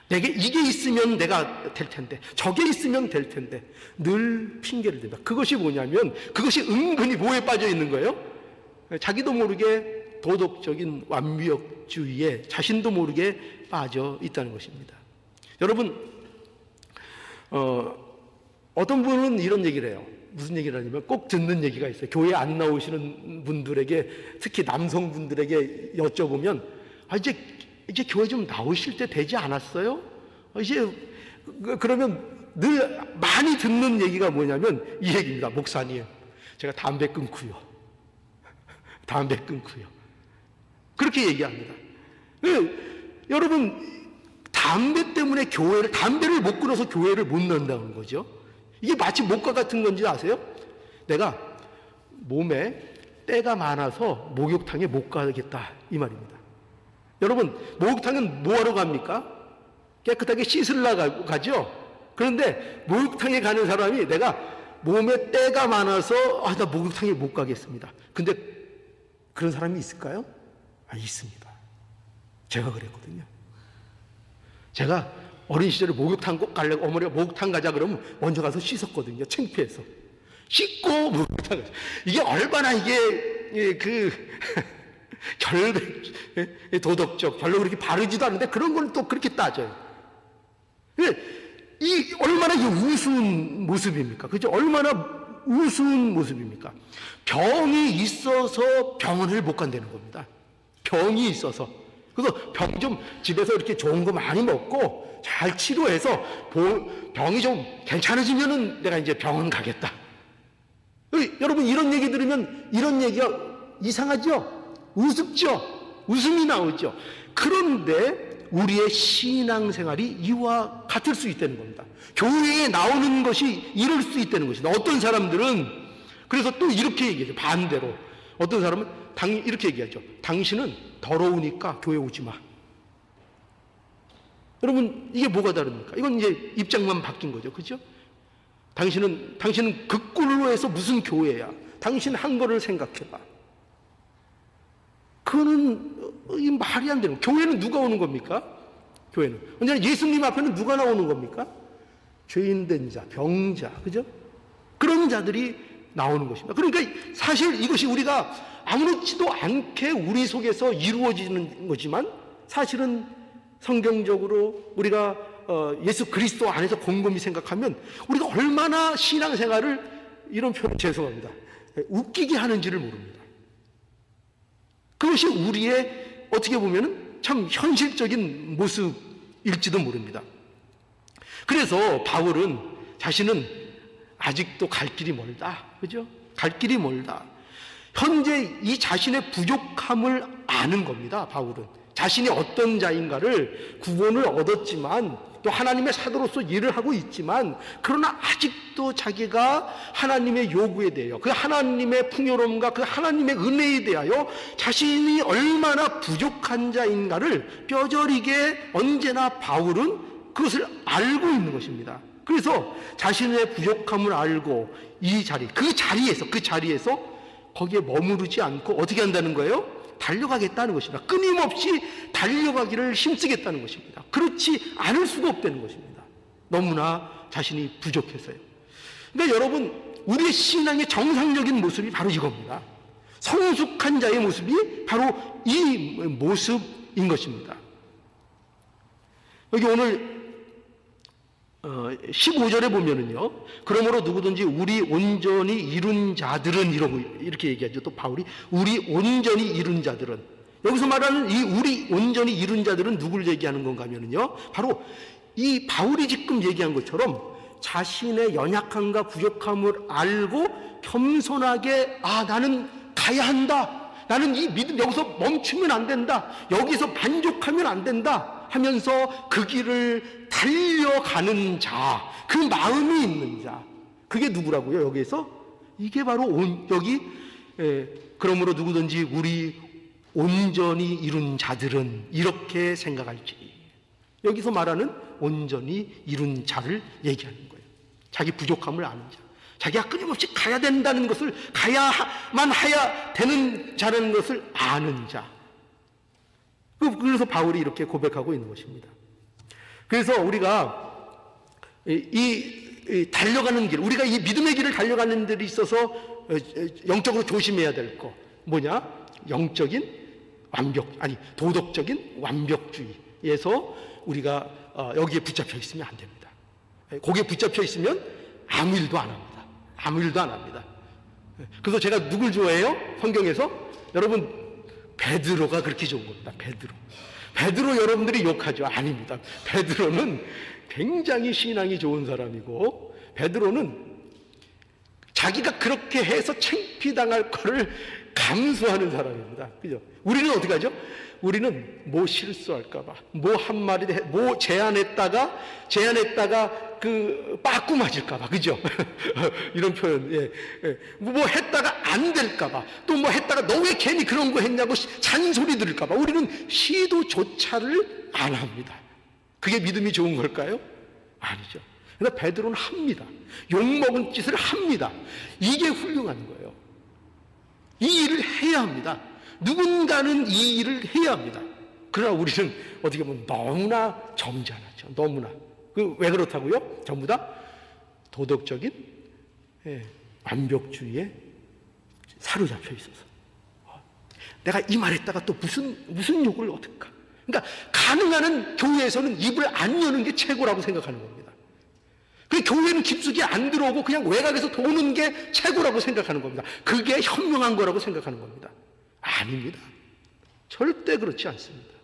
내게 이게 있으면 내가 될 텐데, 저게 있으면 될 텐데, 늘 핑계를 댄다. 그것이 뭐냐면, 그것이 은근히 뭐에 빠져 있는 거예요? 자기도 모르게 도덕적인 완벽주의에 자신도 모르게 빠져 있다는 것입니다. 여러분, 어떤 분은 이런 얘기를 해요. 무슨 얘기를 하냐면, 꼭 듣는 얘기가 있어요. 교회 안 나오시는 분들에게, 특히 남성분들에게 여쭤보면, 이제 교회 좀 나오실 때 되지 않았어요? 이제 그러면 늘 많이 듣는 얘기가 뭐냐면 이 얘기입니다. 목사님, 제가 담배 끊고요. 그렇게 얘기합니다. 여러분, 담배 때문에 담배를 못 끊어서 교회를 못 나온다는 거죠. 이게 마치 목과 같은 건지 아세요? 내가 몸에 때가 많아서 목욕탕에 못 가겠다, 이 말입니다. 여러분, 목욕탕은 뭐하러 갑니까? 깨끗하게 씻으려고 가죠? 그런데 목욕탕에 가는 사람이 내가 몸에 때가 많아서 나 목욕탕에 못 가겠습니다. 근데 그런 사람이 있을까요? 있습니다. 제가 그랬거든요. 제가 어린 시절에 목욕탕 꼭 가려고 어머니가 목욕탕 가자 그러면 먼저 가서 씻었거든요. 창피해서. 씻고 목욕탕 가자. 이게 얼마나 이게 도덕적, 별로 그렇게 바르지도 않은데 그런 걸 또 그렇게 따져요. 얼마나 이게 우스운 모습입니까? 그죠? 얼마나 우스운 모습입니까? 병이 있어서 병원을 못 간다는 겁니다. 병이 있어서. 그래서 병 좀 집에서 이렇게 좋은 거 많이 먹고 잘 치료해서 병이 좀 괜찮아지면은 내가 이제 병원 가겠다. 여러분, 이런 얘기 들으면 이런 얘기가 이상하죠? 우습죠? 웃음이 나오죠? 그런데 우리의 신앙생활이 이와 같을 수 있다는 겁니다. 교회에 나오는 것이 이럴 수 있다는 것이다. 어떤 사람들은 그래서 또 이렇게 얘기하죠. 반대로 어떤 사람은 이렇게 얘기하죠. 당신은 더러우니까 교회 오지 마. 여러분, 이게 뭐가 다릅니까? 이건 이제 입장만 바뀐 거죠. 그죠? 당신은 그 꼴로 해서 무슨 교회야? 당신 한 거를 생각해봐. 그거는 말이 안 되는 거예요. 교회는 누가 오는 겁니까? 교회는 언제나 예수님 앞에는 누가 나오는 겁니까? 죄인된 자, 병자, 그죠? 그런 자들이 나오는 것입니다. 그러니까 사실 이것이 우리가 아무렇지도 않게 우리 속에서 이루어지는 거지만 사실은 성경적으로 우리가 예수 그리스도 안에서 곰곰이 생각하면 우리가 얼마나 신앙생활을, 이런 표현 죄송합니다, 웃기게 하는지를 모릅니다. 그것이 우리의 어떻게 보면 참 현실적인 모습일지도 모릅니다. 그래서 바울은 자신은 아직도 갈 길이 멀다. 그죠? 갈 길이 멀다. 현재 이 자신의 부족함을 아는 겁니다. 바울은. 자신이 어떤 자인가를 구원을 얻었지만 또 하나님의 사도로서 일을 하고 있지만 그러나 아직도 자기가 하나님의 요구에 대하여 그 하나님의 풍요로움과 그 하나님의 은혜에 대하여 자신이 얼마나 부족한 자인가를 뼈저리게 언제나 바울은 그것을 알고 있는 것입니다. 그래서 자신의 부족함을 알고 그 자리에서 거기에 머무르지 않고 어떻게 한다는 거예요? 달려가겠다는 것입니다. 끊임없이 달려가기를 힘쓰겠다는 것입니다. 그렇지 않을 수가 없다는 것입니다. 너무나 자신이 부족해서요. 그러니까 여러분, 우리의 신앙의 정상적인 모습이 바로 이겁니다. 성숙한 자의 모습이 바로 이 모습인 것입니다. 여기 오늘 15절에 보면은요, 그러므로 누구든지 우리 온전히 이룬 자들은 이렇게 얘기하죠. 또 바울이 우리 온전히 이룬 자들은, 여기서 말하는 이 우리 온전히 이룬 자들은 누구를 얘기하는 건가 하면은요, 바로 이 바울이 지금 얘기한 것처럼 자신의 연약함과 부족함을 알고 겸손하게 나는 가야 한다, 나는 이 믿음 여기서 멈추면 안 된다, 여기서 만족하면 안 된다 하면서 그 길을 달려가는 자, 그 마음이 있는 자, 그게 누구라고요? 여기에서 이게 바로 그러므로 누구든지 우리 온전히 이룬 자들은 이렇게 생각할지, 여기서 말하는 온전히 이룬 자를 얘기하는 거예요. 자기 부족함을 아는 자, 자기가 끊임없이 가야 된다는 것을, 가야만 해야 되는 자라는 것을 아는 자. 그래서 바울이 이렇게 고백하고 있는 것입니다. 그래서 우리가 달려가는 길, 우리가 이 믿음의 길을 달려가는 데에 있어서 영적으로 조심해야 될 거 뭐냐? 영적인 도덕적인 완벽주의에서 우리가 여기에 붙잡혀 있으면 안 됩니다. 거기에 붙잡혀 있으면 아무 일도 안 합니다. 아무 일도 안 합니다. 그래서 제가 누굴 좋아해요? 성경에서? 여러분, 베드로가 그렇게 좋은 겁니다. 베드로 여러분들이 욕하죠? 아닙니다. 베드로는 굉장히 신앙이 좋은 사람이고, 베드로는 자기가 그렇게 해서 창피당할 거를 감수하는 사람입니다. 그죠? 우리는 어떻게 하죠? 우리는 뭐 실수할까봐, 뭐 한마디, 뭐 제안했다가 빠꾸 맞을까봐, 그죠? 이런 표현, 뭐 했다가 안 될까봐, 또 뭐 했다가 너 왜 괜히 그런 거 했냐고 잔소리 들을까봐, 우리는 시도조차를 안 합니다. 그게 믿음이 좋은 걸까요? 아니죠. 그러나 베드로는 합니다. 욕먹은 짓을 합니다. 이게 훌륭한 거예요. 이 일을 해야 합니다. 누군가는 이 일을 해야 합니다. 그러나 우리는 어떻게 보면 너무나 점잖하죠. 너무나. 왜 그렇다고요? 전부 다 도덕적인 완벽주의에 사로잡혀 있어서. 내가 이 말했다가 또 무슨 욕을 얻을까? 그러니까 가능한 한 교회에서는 입을 안 여는 게 최고라고 생각하는 겁니다. 그 교회는 깊숙이 안 들어오고 그냥 외곽에서 도는 게 최고라고 생각하는 겁니다. 그게 현명한 거라고 생각하는 겁니다. 아닙니다. 절대 그렇지 않습니다.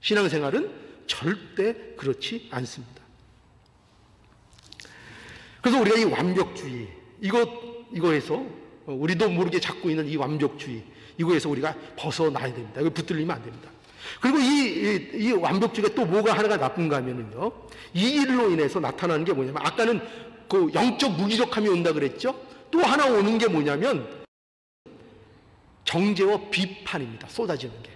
신앙생활은 절대 그렇지 않습니다. 그래서 우리가 이 완벽주의, 이거에서 우리도 모르게 잡고 있는 이 완벽주의, 이거에서 우리가 벗어나야 됩니다. 이거 붙들리면 안 됩니다. 그리고 이 완벽주의가 또 뭐가 하나가 나쁜가 하면은요, 이 일로 인해서 나타나는 게 뭐냐면, 아까는 그 영적 무기력함이 온다 그랬죠? 또 하나 오는 게 뭐냐면, 정죄와 비판입니다. 쏟아지는 게.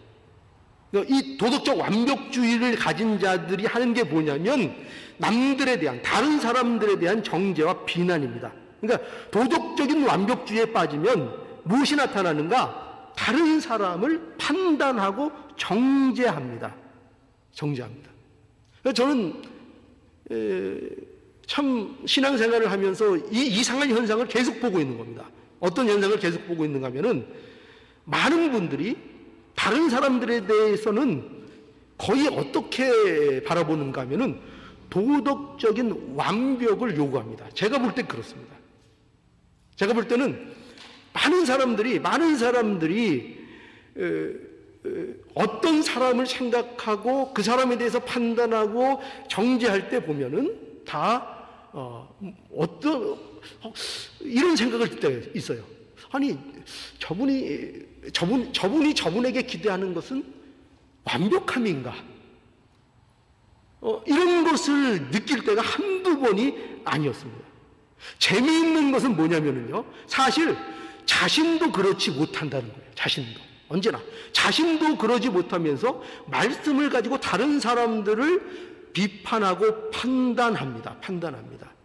이 도덕적 완벽주의를 가진 자들이 하는 게 뭐냐면, 남들에 대한, 다른 사람들에 대한 정죄와 비난입니다. 그러니까 도덕적인 완벽주의에 빠지면 무엇이 나타나는가? 다른 사람을 판단하고 정죄합니다. 저는 참 신앙생활을 하면서 이 이상한 현상을 계속 보고 있는 겁니다. 어떤 현상을 계속 보고 있는가 하면은, 많은 분들이 다른 사람들에 대해서는 거의 어떻게 바라보는가 하면은 도덕적인 완벽을 요구합니다. 제가 볼 때 그렇습니다. 제가 볼 때는 많은 사람들이 어떤 사람을 생각하고 그 사람에 대해서 판단하고 정죄할 때 보면은 다 이런 생각을 들 때가 있어요. 아니, 저분이 저분에게 기대하는 것은 완벽함인가? 이런 것을 느낄 때가 한두 번이 아니었습니다. 재미있는 것은 뭐냐면요, 사실 자신도 그렇지 못한다는 거예요. 언제나 자신도 그러지 못하면서 말씀을 가지고 다른 사람들을 비판하고 판단합니다.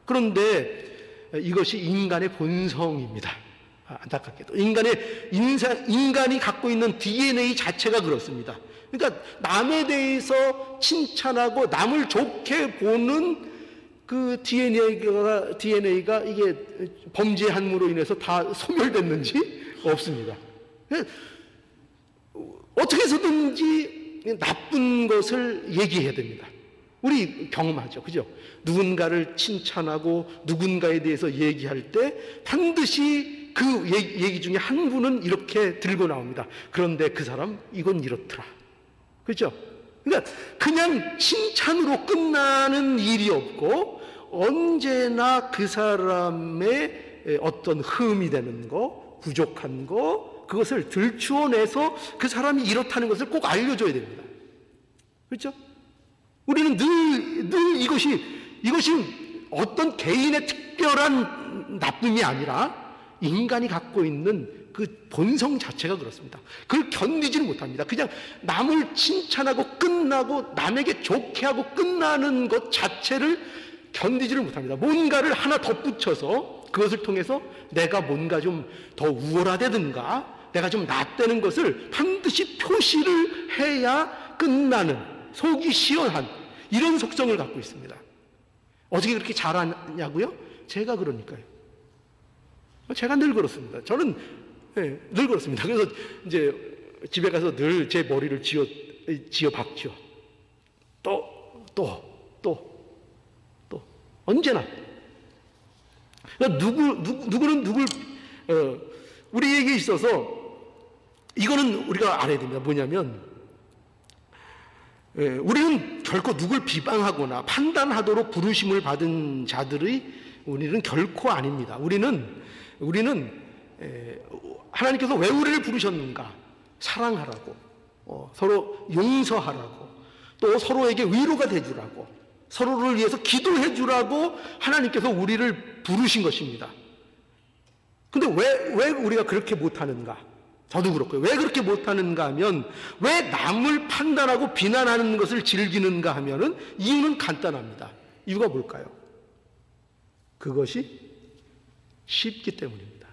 그런데 이것이 인간의 본성입니다. 안타깝게도 인간이 갖고 있는 DNA 자체가 그렇습니다. 그러니까 남에 대해서 칭찬하고 남을 좋게 보는 그 DNA가 이게 범죄 한무로 인해서 다 소멸됐는지 없습니다. 어떻게 해서든지 나쁜 것을 얘기해야 됩니다. 우리 경험하죠. 그죠? 누군가를 칭찬하고 누군가에 대해서 얘기할 때 반드시 그 얘기 중에 한 분은 이렇게 들고 나옵니다. 그런데 그 사람 이건 이렇더라. 그죠? 그러니까 그냥 칭찬으로 끝나는 일이 없고, 언제나 그 사람의 어떤 흠이 되는 거, 부족한 거, 그것을 들추어내서 그 사람이 이렇다는 것을 꼭 알려줘야 됩니다. 그렇죠? 우리는 늘 이것이 어떤 개인의 특별한 나쁨이 아니라 인간이 갖고 있는 그 본성 자체가 그렇습니다. 그걸 견디지를 못합니다. 그냥 남을 칭찬하고 끝나고 남에게 좋게 하고 끝나는 것 자체를 견디지를 못합니다. 뭔가를 하나 덧붙여서 그것을 통해서 내가 뭔가 좀 더 우월하다든가 내가 좀 낫다는 것을 반드시 표시를 해야 끝나는, 속이 시원한, 이런 속성을 갖고 있습니다. 어떻게 그렇게 잘하냐고요? 제가 그러니까요. 제가 늘 그렇습니다. 저는 늘 그렇습니다. 그래서 이제 집에 가서 늘 제 머리를 지어 박죠. 또 언제나. 그러니까 누구는 누굴 우리에게 있어서 이거는 우리가 알아야 됩니다. 뭐냐면 우리는 결코 누굴 비방하거나 판단하도록 부르심을 받은 자들의 우리는 결코 아닙니다. 우리는 하나님께서 왜 우리를 부르셨는가? 사랑하라고, 서로 용서하라고, 또 서로에게 위로가 되주라고, 서로를 위해서 기도해 주라고 하나님께서 우리를 부르신 것입니다. 근데 왜 우리가 그렇게 못하는가? 저도 그렇고요. 왜 그렇게 못하는가 하면, 왜 남을 판단하고 비난하는 것을 즐기는가 하면은 이유는 간단합니다. 이유가 뭘까요? 그것이 쉽기 때문입니다.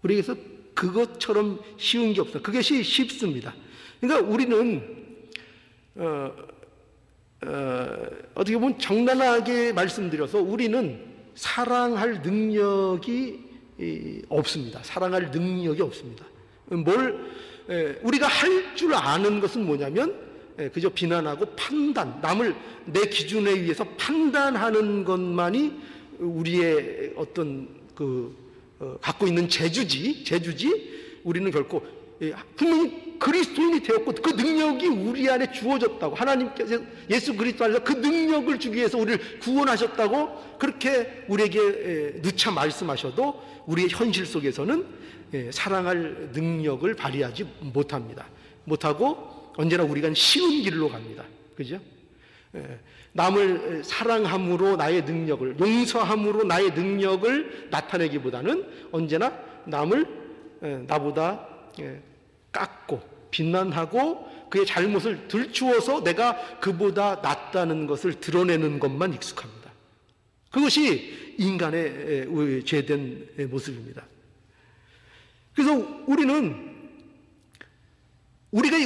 우리에게서 그것처럼 쉬운 게 없어요. 그것이 쉽습니다. 그러니까 우리는 어떻게 보면 정당하게 말씀드려서 우리는 사랑할 능력이 없습니다. 사랑할 능력이 없습니다. 우리가 할 줄 아는 것은 뭐냐면 그저 비난하고 판단, 남을 내 기준에 의해서 판단하는 것만이 우리의 어떤 갖고 있는 재주지. 우리는 결코 분명히 그리스도인이 되었고 그 능력이 우리 안에 주어졌다고, 하나님께서 예수 그리스도 안에서 그 능력을 주기 위해서 우리를 구원하셨다고 그렇게 우리에게 누차 말씀하셔도 우리의 현실 속에서는 사랑할 능력을 발휘하지 못합니다. 못하고 언제나 우리가 쉬운 길로 갑니다. 그죠? 남을 사랑함으로 나의 능력을, 용서함으로 나의 능력을 나타내기보다는 언제나 남을 나보다 깎고 비난하고 그의 잘못을 들추어서 내가 그보다 낫다는 것을 드러내는 것만 익숙합니다. 그것이 인간의 죄된 모습입니다. 그래서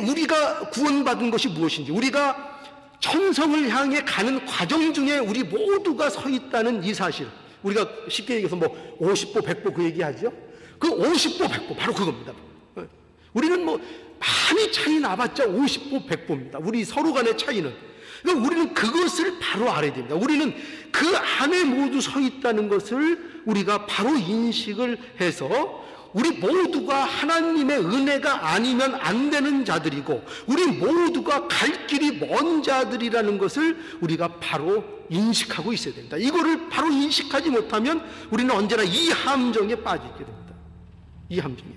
우리가 구원받은 것이 무엇인지, 우리가 천성을 향해 가는 과정 중에 우리 모두가 서 있다는 이 사실, 우리가 쉽게 얘기해서 50보 100보 그 얘기하죠. 그 50보 100보 바로 그겁니다. 우리는 많이 차이 나봤자 50보 100보입니다. 우리 서로 간의 차이는. 그러니까 우리는 그것을 바로 알아야 됩니다. 우리는 그 안에 모두 서 있다는 것을 우리가 바로 인식을 해서 우리 모두가 하나님의 은혜가 아니면 안 되는 자들이고 우리 모두가 갈 길이 먼 자들이라는 것을 우리가 바로 인식하고 있어야 됩니다. 이거를 바로 인식하지 못하면 우리는 언제나 이 함정에 빠지게 됩니다. 이 함정에.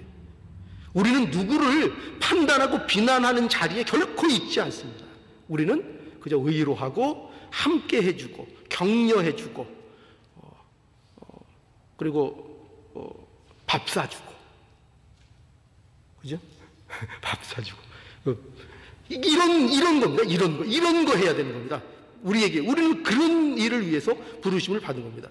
우리는 누구를 판단하고 비난하는 자리에 결코 있지 않습니다. 우리는 그저 위로하고 함께 해주고 격려해주고 그리고 밥 사주고, 그죠? 밥 사주고 이런 겁니다. 이런 거 해야 되는 겁니다. 우리는 그런 일을 위해서 부르심을 받은 겁니다.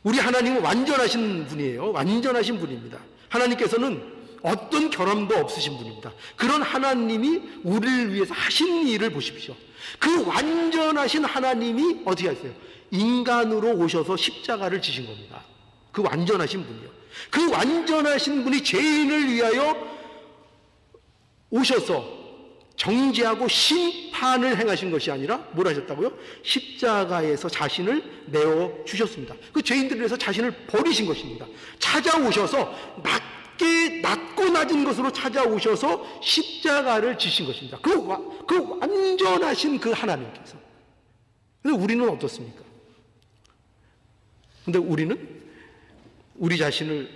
우리 하나님은 완전하신 분이에요. 완전하신 분입니다. 하나님께서는 어떤 결함도 없으신 분입니다. 그런 하나님이 우리를 위해서 하신 일을 보십시오. 그 완전하신 하나님이 어떻게 하세요? 인간으로 오셔서 십자가를 지신 겁니다. 그 완전하신 분이요. 그 완전하신 분이 죄인을 위하여 오셔서 정죄하고 심판을 행하신 것이 아니라 뭘 하셨다고요? 십자가에서 자신을 내어 주셨습니다. 그 죄인들을 위해서 자신을 버리신 것입니다. 찾아오셔서 낮고 낮은 것으로 찾아오셔서 십자가를 지신 것입니다. 그 완전하신 그 하나님께서. 근데 우리는 어떻습니까? 근데 우리는 우리 자신을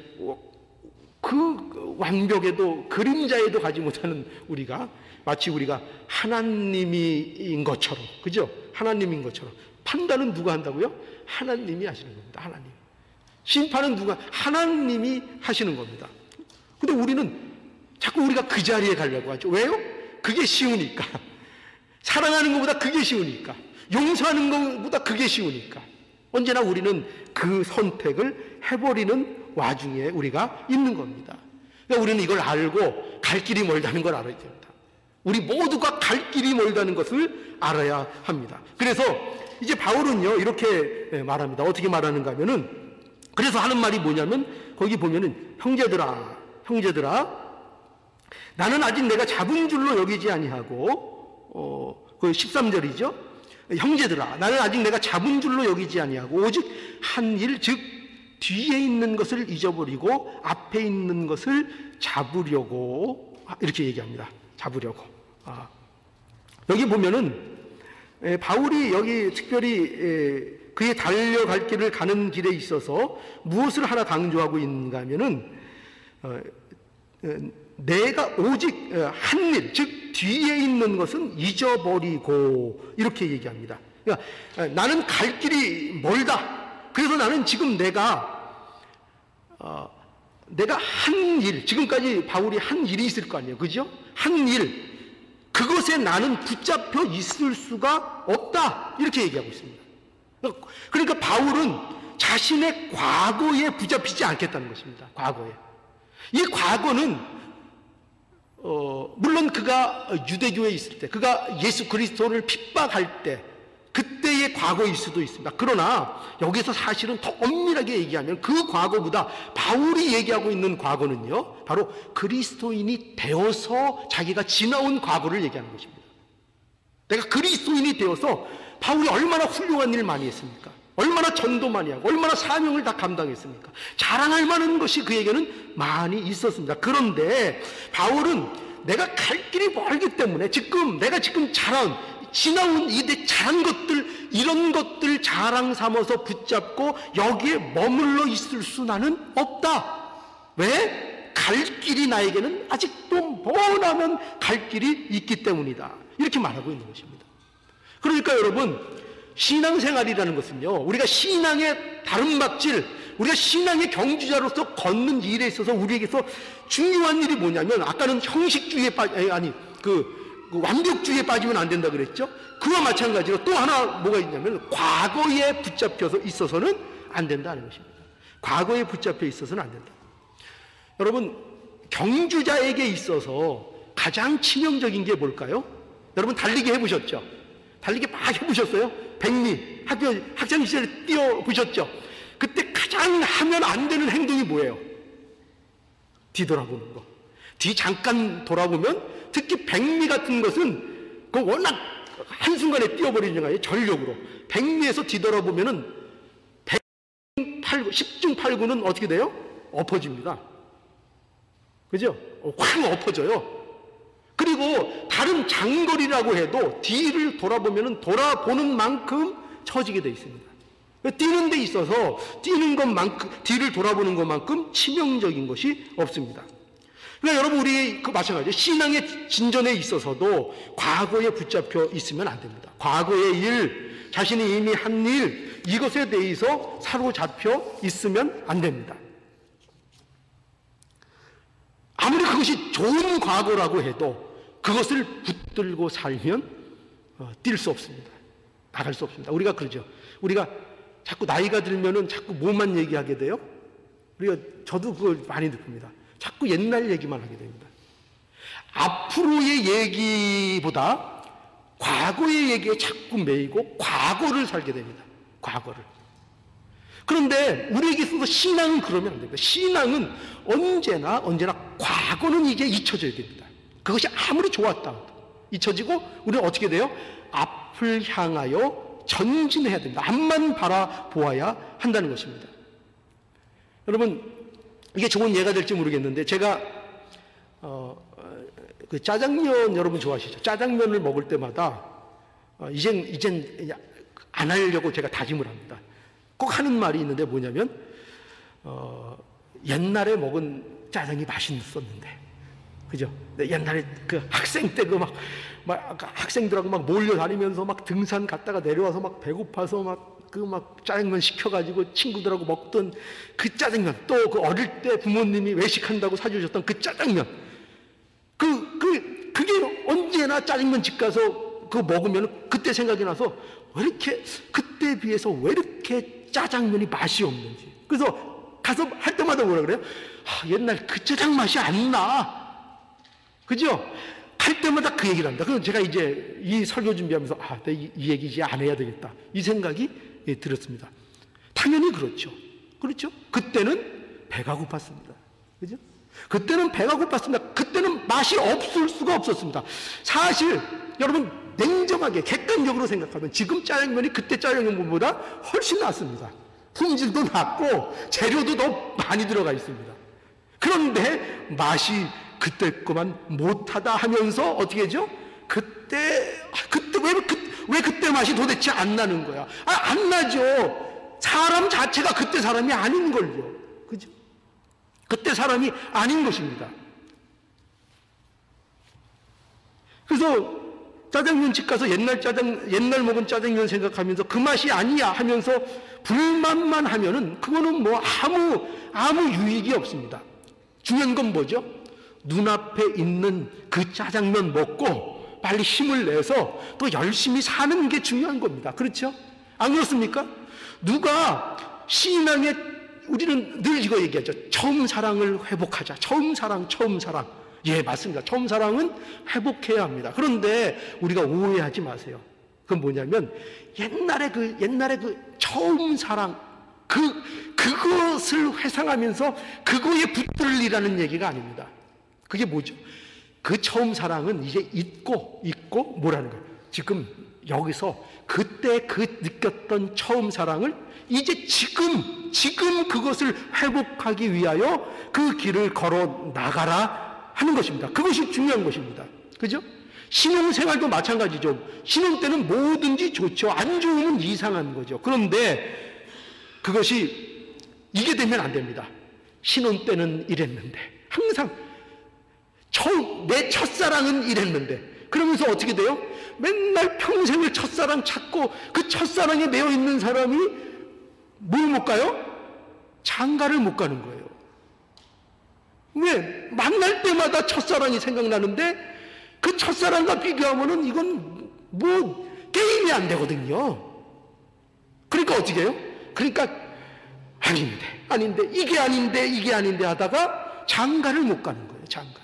그 완벽에도 그림자에도 가지 못하는 우리가 마치 우리가 하나님인 것처럼, 그죠? 하나님인 것처럼. 판단은 누가 한다고요? 하나님이 하시는 겁니다. 하나님. 심판은 누가? 하나님이 하시는 겁니다. 근데 우리는 자꾸 우리가 그 자리에 가려고 하죠. 왜요? 그게 쉬우니까. 사랑하는 것보다 그게 쉬우니까. 용서하는 것보다 그게 쉬우니까. 언제나 우리는 그 선택을 해버리는 와중에 우리가 있는 겁니다. 그러니까 우리는 이걸 알고 갈 길이 멀다는 걸 알아야 됩니다. 우리 모두가 갈 길이 멀다는 것을 알아야 합니다. 그래서 이제 바울은요 이렇게 말합니다. 어떻게 말하는가 하면은, 그래서 하는 말이 뭐냐면, 거기 보면은 형제들아 나는 아직 내가 잡은 줄로 여기지 아니하고, 그 13절이죠. 형제들아 나는 아직 내가 잡은 줄로 여기지 아니하고 오직 한 일, 즉 뒤에 있는 것을 잊어버리고 앞에 있는 것을 잡으려고, 이렇게 얘기합니다. 잡으려고. 여기 보면은 바울이 여기 특별히 그의 달려갈 길을 가는 길에 있어서 무엇을 하나 강조하고 있는가 하면은, 내가 오직 한 일, 즉 뒤에 있는 것은 잊어버리고, 이렇게 얘기합니다. 그러니까 나는 갈 길이 멀다. 그래서 나는 지금 내가 한 일, 지금까지 바울이 한 일이 있을 거 아니에요, 그죠? 한 일, 그것에 나는 붙잡혀 있을 수가 없다, 이렇게 얘기하고 있습니다. 그러니까 바울은 자신의 과거에 붙잡히지 않겠다는 것입니다. 과거에. 이 과거는 물론 그가 유대교에 있을 때, 그가 예수 그리스도를 핍박할 때, 그때의 과거일 수도 있습니다. 그러나 여기서 사실은 더 엄밀하게 얘기하면 그 과거보다 바울이 얘기하고 있는 과거는요, 바로 그리스도인이 되어서 자기가 지나온 과거를 얘기하는 것입니다. 내가 그리스도인이 되어서 바울이 얼마나 훌륭한 일 많이 했습니까? 얼마나 전도 많이 하고 얼마나 사명을 다 감당했습니까? 자랑할 만한 것이 그에게는 많이 있었습니다. 그런데 바울은 내가 갈 길이 멀기 때문에 내가 지금 지나온 이대 잘한 것들, 이런 것들 자랑 삼아서 붙잡고 여기에 머물러 있을 수 나는 없다. 왜? 갈 길이 나에게는 아직도 머나먼 갈 길이 있기 때문이다. 이렇게 말하고 있는 것입니다. 그러니까 여러분, 신앙생활이라는 것은요, 우리가 신앙의 다름박질, 우리가 신앙의 경주자로서 걷는 일에 있어서 우리에게서 중요한 일이 뭐냐면, 아까는 형식주의에 완벽주의에 빠지면 안 된다 그랬죠? 그와 마찬가지로 또 하나 뭐가 있냐면, 과거에 붙잡혀서 있어서는 안 된다는 것입니다. 과거에 붙잡혀 있어서는 안 된다. 여러분, 경주자에게 있어서 가장 치명적인 게 뭘까요? 여러분 달리기 해보셨죠? 달리기 막 해보셨어요? 100미 학창 시절에 뛰어보셨죠? 그때 가장 하면 안 되는 행동이 뭐예요? 뒤돌아보는 거. 뒤 잠깐 돌아보면, 특히 100미 같은 것은 그 워낙 한순간에 뛰어버리는 거예요. 전력으로 100미에서 뒤돌아보면은 10중 8구는 어떻게 돼요? 엎어집니다. 그죠? 확 엎어져요. 그리고 다른 장거리라고 해도 뒤를 돌아보는 만큼 처지게 되어 있습니다. 뛰는 데 있어서 뒤를 돌아보는 것만큼 치명적인 것이 없습니다. 그러니까 여러분, 우리 마찬가지예요. 신앙의 진전에 있어서도 과거에 붙잡혀 있으면 안 됩니다. 과거의 일, 자신이 이미 한 일, 이것에 대해서 사로잡혀 있으면 안 됩니다. 아무리 그것이 좋은 과거라고 해도 그것을 붙들고 살면 뛸 수 없습니다. 나갈 수 없습니다. 우리가 그러죠. 우리가 자꾸 나이가 들면은 자꾸 뭐만 얘기하게 돼요? 저도 그걸 많이 느낍니다. 자꾸 옛날 얘기만 하게 됩니다. 앞으로의 얘기보다 과거의 얘기에 자꾸 매이고 과거를 살게 됩니다. 과거를. 그런데 우리에게 있어서 신앙은 그러면 안 됩니다. 신앙은 언제나 과거는 이제 잊혀져야 됩니다. 그것이 아무리 좋았다 잊혀지고 우리는 어떻게 돼요? 앞을 향하여 전진해야 됩니다. 앞만 바라보아야 한다는 것입니다. 여러분, 이게 좋은 예가 될지 모르겠는데, 제가 그 짜장면 여러분 좋아하시죠? 짜장면을 먹을 때마다 이젠 안 하려고 제가 다짐을 합니다. 꼭 하는 말이 있는데 뭐냐면, 옛날에 먹은 짜장이 맛있었는데, 그죠? 옛날에 그 학생 때 학생들하고 막 몰려다니면서 막 등산 갔다가 내려와서 막 배고파서 짜장면 시켜가지고 친구들하고 먹던 그 짜장면, 또 그 어릴 때 부모님이 외식한다고 사주셨던 그 짜장면, 그게 언제나 짜장면 집 가서 그거 먹으면 그때 생각이 나서 그때에 비해서 왜 이렇게 짜장면이 맛이 없는지. 그래서 가서 할 때마다 뭐라 그래요? 옛날 그 짜장 맛이 안 나. 그죠? 할 때마다 그 얘기를 합니다. 그럼 제가 이제 이 설교 준비하면서 내가 이 얘기 이제 안 해야 되겠다, 이 생각이 들었습니다. 당연히 그렇죠. 그렇죠? 그때는 배가 고팠습니다. 그죠? 그때는 배가 고팠습니다. 그때는 맛이 없을 수가 없었습니다. 사실 여러분 냉정하게 객관적으로 생각하면 지금 짜장면이 그때 짜장면보다 훨씬 낫습니다. 품질도 낫고 재료도 더 많이 들어가 있습니다. 그런데 맛이 그때 거만 못하다 하면서 어떻게 하죠? 그때 왜 그때 맛이 도대체 안 나는 거야? 안 나죠. 사람 자체가 그때 사람이 아닌걸요. 그죠? 그때 사람이 아닌 것입니다. 그래서 짜장면집 가서 옛날 먹은 짜장면 생각하면서 그 맛이 아니야 하면서 불만만 하면은 그거는 뭐 아무 유익이 없습니다. 중요한 건 뭐죠? 눈앞에 있는 그 짜장면 먹고 빨리 힘을 내서 또 열심히 사는 게 중요한 겁니다. 그렇죠? 안 그렇습니까? 누가 신앙에, 우리는 늘 이거 얘기하죠. 처음 사랑을 회복하자. 처음 사랑. 예, 맞습니다. 처음 사랑은 회복해야 합니다. 그런데 우리가 오해하지 마세요. 그건 뭐냐면 옛날에 그 처음 사랑, 그것을 회상하면서 그거에 붙들리라는 얘기가 아닙니다. 그게 뭐죠? 그 처음 사랑은 이제 잊고 뭐라는 거예요? 지금 여기서 그때 그 느꼈던 처음 사랑을 이제 지금 그것을 회복하기 위하여 그 길을 걸어 나가라 하는 것입니다. 그것이 중요한 것입니다. 그죠? 신혼생활도 마찬가지죠. 신혼 때는 뭐든지 좋죠. 안 좋으면 이상한 거죠. 그런데 그것이 이게 되면 안 됩니다. 신혼 때는 이랬는데, 항상 내 첫사랑은 이랬는데, 그러면서 어떻게 돼요? 맨날 평생을 첫사랑 찾고 그 첫사랑에 매여 있는 사람이 뭘 못 가요? 장가를 못 가는 거예요. 왜? 만날 때마다 첫사랑이 생각나는데 그 첫사랑과 비교하면은 이건 뭐 게임이 안 되거든요. 그러니까 어떻게 해요? 그러니까 아닌데 이게 아닌데 하다가 장가를 못 가는 거예요. 장가를.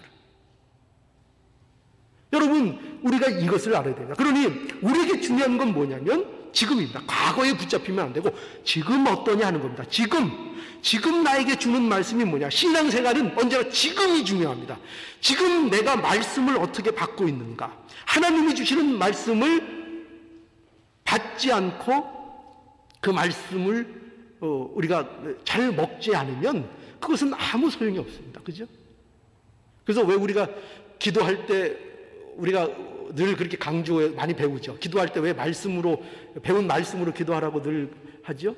여러분, 우리가 이것을 알아야 됩니다. 그러니 우리에게 중요한 건 뭐냐면 지금입니다. 과거에 붙잡히면 안 되고 지금 어떠냐 하는 겁니다. 지금 나에게 주는 말씀이 뭐냐? 신앙생활은 언제나 지금이 중요합니다. 지금 내가 말씀을 어떻게 받고 있는가? 하나님이 주시는 말씀을 받지 않고 그 말씀을 우리가 잘 먹지 않으면 그것은 아무 소용이 없습니다. 그죠? 그래서 왜 우리가 기도할 때 우리가 늘 그렇게 강조해 많이 배우죠. 기도할 때 왜 배운 말씀으로 기도하라고 늘 하죠?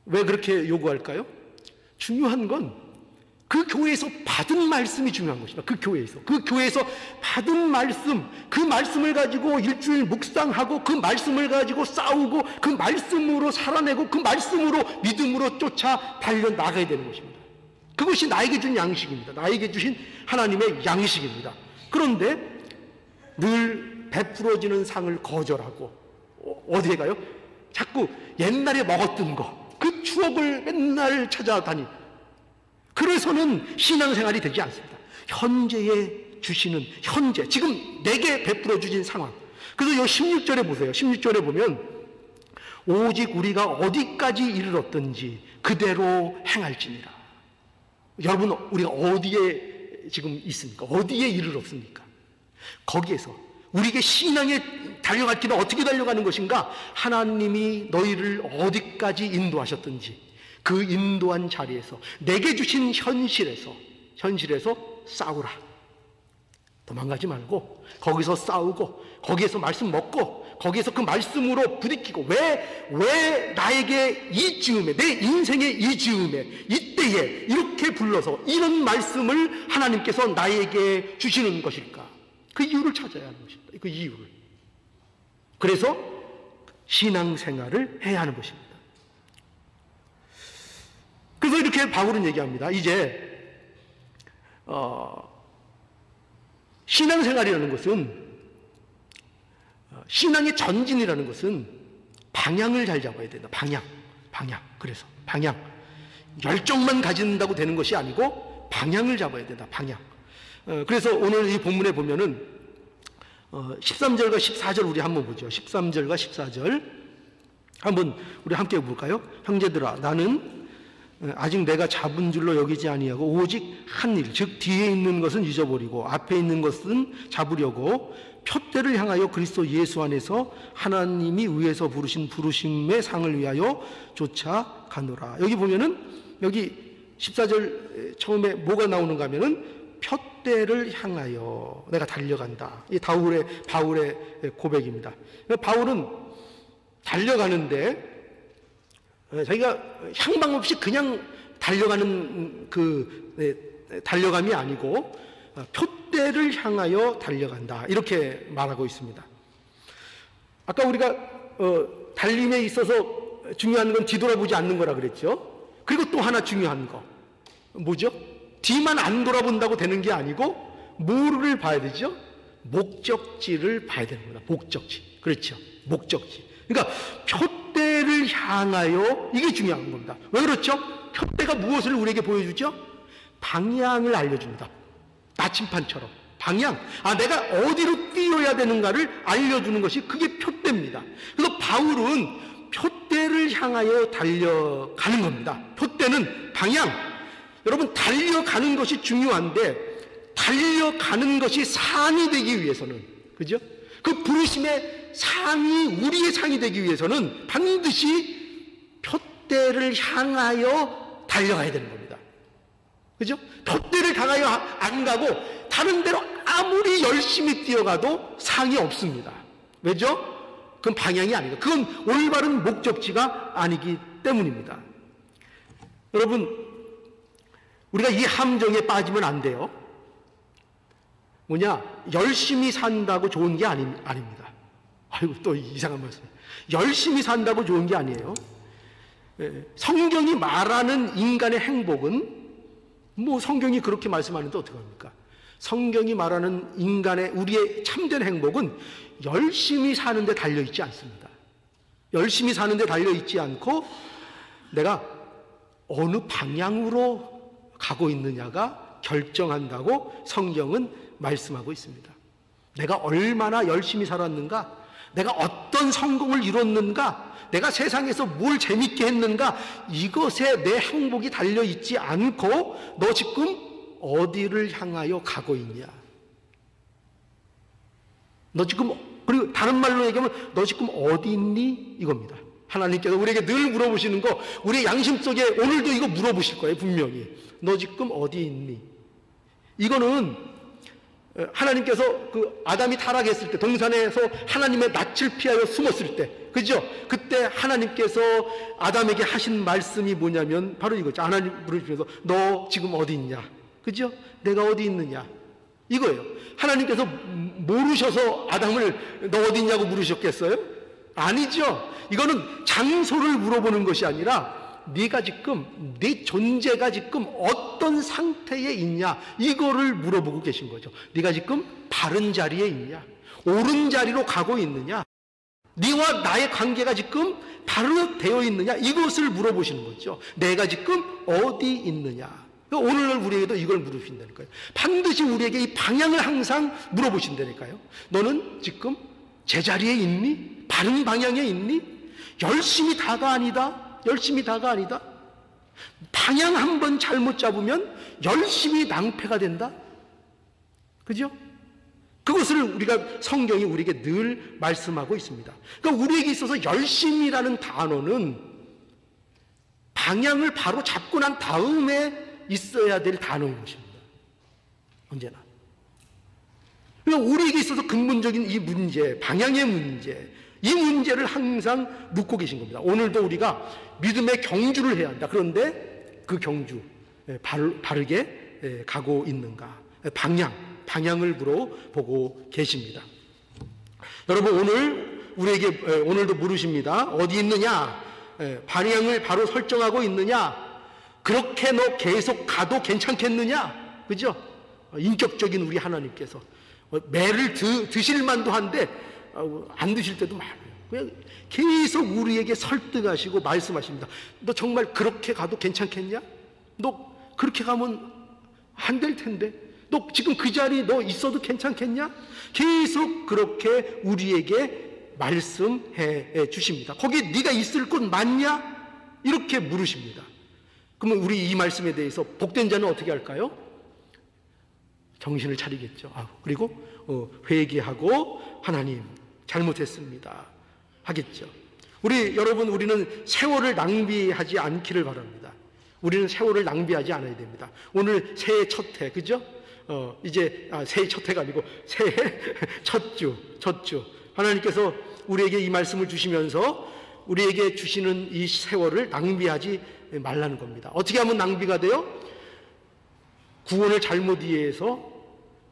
왜 그렇게 요구할까요? 중요한 건 그 교회에서 받은 말씀이 중요한 것입니다. 그 교회에서 받은 말씀, 그 말씀을 가지고 일주일 묵상하고 그 말씀을 가지고 싸우고 그 말씀으로 살아내고 그 말씀으로 믿음으로 쫓아 달려나가야 되는 것입니다. 그것이 나에게 준 양식입니다. 나에게 주신 하나님의 양식입니다. 그런데 늘 베풀어지는 상을 거절하고 어디에 가요? 자꾸 옛날에 먹었던 그 추억을 맨날 찾아다니. 그래서는 신앙생활이 되지 않습니다. 현재에 주시는 지금 내게 베풀어 주신 상황. 그래서 이 16절에 보세요. 16절에 보면 오직 우리가 어디까지 이르렀든지 그대로 행할지니라. 여러분, 우리가 어디에 지금 있습니까? 어디에 이르렀습니까? 거기에서 우리에게 신앙에 달려갈 길은 어떻게 달려가는 것인가? 하나님이 너희를 어디까지 인도하셨든지 그 인도한 자리에서 내게 주신 현실에서 싸우라. 도망가지 말고 거기서 싸우고 거기에서 말씀 먹고 거기에서 그 말씀으로 부딪히고 왜 나에게 이 즈음에, 내 인생의 이 즈음에, 이때에 이렇게 불러서 이런 말씀을 하나님께서 나에게 주시는 것일까? 그 이유를 찾아야 하는 것입니다. 그 이유를. 그래서 신앙생활을 해야 하는 것입니다. 그래서 이렇게 바울은 얘기합니다. 이제 신앙생활이라는 것은, 신앙의 전진이라는 것은 방향을 잘 잡아야 된다. 방향. 그래서 방향. 열정만 가진다고 되는 것이 아니고 방향을 잡아야 된다. 방향. 그래서 오늘 이 본문에 보면은 13절과 14절 우리 한번 보죠. 13절과 14절 한번 우리 함께 볼까요? 형제들아, 나는 아직 내가 잡은 줄로 여기지 아니하고 오직 한 일, 즉 뒤에 있는 것은 잊어버리고 앞에 있는 것은 잡으려고 표대를 향하여 그리스도 예수 안에서 하나님이 위에서 부르신 부르심의 상을 위하여 쫓아가노라. 여기 보면은 여기 14절 처음에 뭐가 나오는가 하면은 표대를 향하여 내가 달려간다. 이 바울의 고백입니다. 바울은 달려가는데 자기가 향방 없이 그냥 달려가는 달려감이 아니고 표대를 향하여 달려간다. 이렇게 말하고 있습니다. 아까 우리가 달림에 있어서 중요한 건 뒤돌아보지 않는 거라 그랬죠. 그리고 또 하나 중요한 거 뭐죠? 뒤만 안 돌아본다고 되는 게 아니고 뭐를 봐야 되죠? 목적지를 봐야 되는 거다. 목적지. 그렇죠. 목적지. 그러니까 표대를 향하여, 이게 중요한 겁니다. 왜 그렇죠? 표대가 무엇을 우리에게 보여주죠? 방향을 알려줍니다. 나침판처럼 방향, 내가 어디로 뛰어야 되는가를 알려주는 것이 그게 표대입니다. 그래서 바울은 표대를 향하여 달려가는 겁니다. 표대는 방향. 여러분, 달려가는 것이 중요한데 달려가는 것이 상이 되기 위해서는, 그죠? 그 부르심의 상이 우리의 상이 되기 위해서는 반드시 표대를 향하여 달려가야 되는 겁니다. 그죠? 표대를 향하여 안 가고 다른 데로 아무리 열심히 뛰어가도 상이 없습니다. 왜죠? 그건 방향이 아니고, 그건 올바른 목적지가 아니기 때문입니다. 여러분, 우리가 이 함정에 빠지면 안 돼요. 뭐냐? 열심히 산다고 좋은 게 아닙니다. 아이고, 또 이상한 말씀. 열심히 산다고 좋은 게 아니에요. 성경이 말하는 인간의 행복은, 성경이 그렇게 말씀하는데 어떡합니까? 성경이 말하는 우리의 참된 행복은 열심히 사는데 달려있지 않습니다. 열심히 사는데 달려있지 않고 내가 어느 방향으로 가고 있느냐가 결정한다고 성경은 말씀하고 있습니다. 내가 얼마나 열심히 살았는가, 내가 어떤 성공을 이뤘는가, 내가 세상에서 뭘 재밌게 했는가, 이것에 내 행복이 달려있지 않고 너 지금 어디를 향하여 가고 있냐, 너 지금, 그리고 다른 말로 얘기하면 너 지금 어디 있니? 이겁니다. 하나님께서 우리에게 늘 물어보시는 거, 우리 양심 속에 오늘도 이거 물어보실 거예요. 분명히 너 지금 어디 있니? 이거는 하나님께서 그 아담이 타락했을 때 동산에서 하나님의 낯을 피하여 숨었을 때, 그죠? 그때 하나님께서 아담에게 하신 말씀이 뭐냐면 바로 이거죠. 하나님 물으시면서 너 지금 어디 있냐, 그죠? 내가 어디 있느냐, 이거예요. 하나님께서 모르셔서 아담을 너 어디 있냐고 물으셨겠어요? 아니죠. 이거는 장소를 물어보는 것이 아니라 네가 지금, 네 존재가 지금 어떤 상태에 있냐, 이거를 물어보고 계신 거죠. 네가 지금 바른 자리에 있냐, 옳은 자리로 가고 있느냐, 네와 나의 관계가 지금 바로 되어 있느냐, 이것을 물어보시는 거죠. 내가 지금 어디 있느냐. 오늘날 우리에게도 이걸 물으신다니까요. 반드시 우리에게 이 방향을 항상 물어보신다니까요. 너는 지금 제자리에 있니? 바른 방향에 있니? 열심히 다가 아니다. 열심히 다가 아니다. 방향 한번 잘못 잡으면 열심히 낭패가 된다. 그죠? 그것을 성경이 우리에게 늘 말씀하고 있습니다. 그러니까 우리에게 있어서 열심이라는 단어는 방향을 바로 잡고 난 다음에 있어야 될 단어인 것입니다. 언제나. 그러니까 우리에게 있어서 근본적인 이 문제, 방향의 문제, 이 문제를 항상 묻고 계신 겁니다. 오늘도 우리가 믿음의 경주를 해야 한다. 그런데 그 경주, 바르게 가고 있는가? 방향을 물어보고 계십니다. 여러분, 오늘도 물으십니다. 어디 있느냐? 방향을 바로 설정하고 있느냐? 그렇게 너 계속 가도 괜찮겠느냐? 그죠? 인격적인 우리 하나님께서 매를 드실 만도 한데 안 드실 때도 많아요. 그냥 계속 우리에게 설득하시고 말씀하십니다. 너 정말 그렇게 가도 괜찮겠냐? 너 그렇게 가면 안 될 텐데, 너 지금 그 자리 너 있어도 괜찮겠냐? 계속 그렇게 우리에게 말씀해 주십니다. 거기 네가 있을 곳 맞냐? 이렇게 물으십니다. 그러면 우리 이 말씀에 대해서 복된 자는 어떻게 할까요? 정신을 차리겠죠. 그리고 회개하고 하나님 잘못했습니다 하겠죠. 우리는 세월을 낭비하지 않기를 바랍니다. 우리는 세월을 낭비하지 않아야 됩니다. 오늘 새해 첫 해, 그죠? 새해 첫 해가 아니고 새해 첫 주. 하나님께서 우리에게 이 말씀을 주시면서 우리에게 주시는 이 세월을 낭비하지 말라는 겁니다. 어떻게 하면 낭비가 돼요? 구원을 잘못 이해해서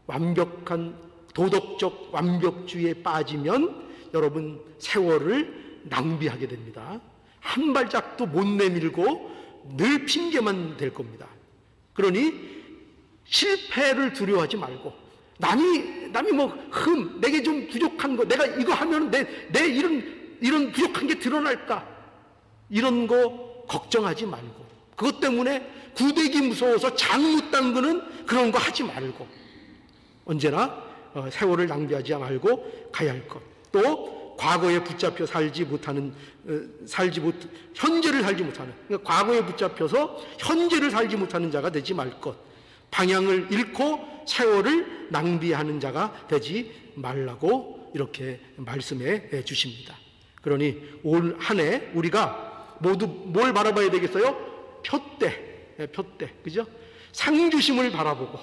완벽한 도덕적 완벽주의에 빠지면 여러분 세월을 낭비하게 됩니다. 한 발짝도 못 내밀고 늘 핑계만 될 겁니다. 그러니 실패를 두려워하지 말고 남이 내게 좀 부족한 거, 내가 이거 하면 내 이런 부족한 게 드러날까, 이런 거 걱정하지 말고, 그것 때문에 구대기 무서워서 장 못 담그는 그런 거 하지 말고, 언제나 세월을 낭비하지 말고 가야 할 것. 또 과거에 붙잡혀 현재를 살지 못하는, 그러니까 과거에 붙잡혀서 현재를 살지 못하는 자가 되지 말 것. 방향을 잃고 세월을 낭비하는 자가 되지 말라고 이렇게 말씀해 주십니다. 그러니 올 한 해 우리가 모두 뭘 바라봐야 되겠어요? 표대, 그죠? 상주심을 바라보고,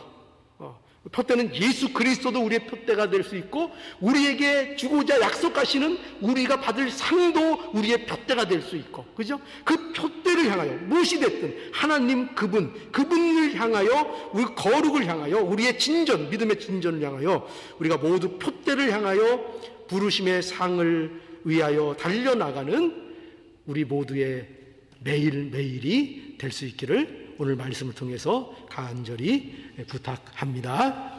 표대는 예수 그리스도도 우리의 표대가 될 수 있고, 우리에게 주고자 약속하시는 우리가 받을 상도 우리의 표대가 될 수 있고, 그죠? 그 표대를 향하여 무엇이 됐든 하나님 그분을 향하여, 우리 거룩을 향하여, 우리의 진전, 믿음의 진전을 향하여 우리가 모두 표대를 향하여 부르심의 상을 위하여 달려나가는 우리 모두의 매일매일이 될 수 있기를 오늘 말씀을 통해서 간절히 부탁합니다.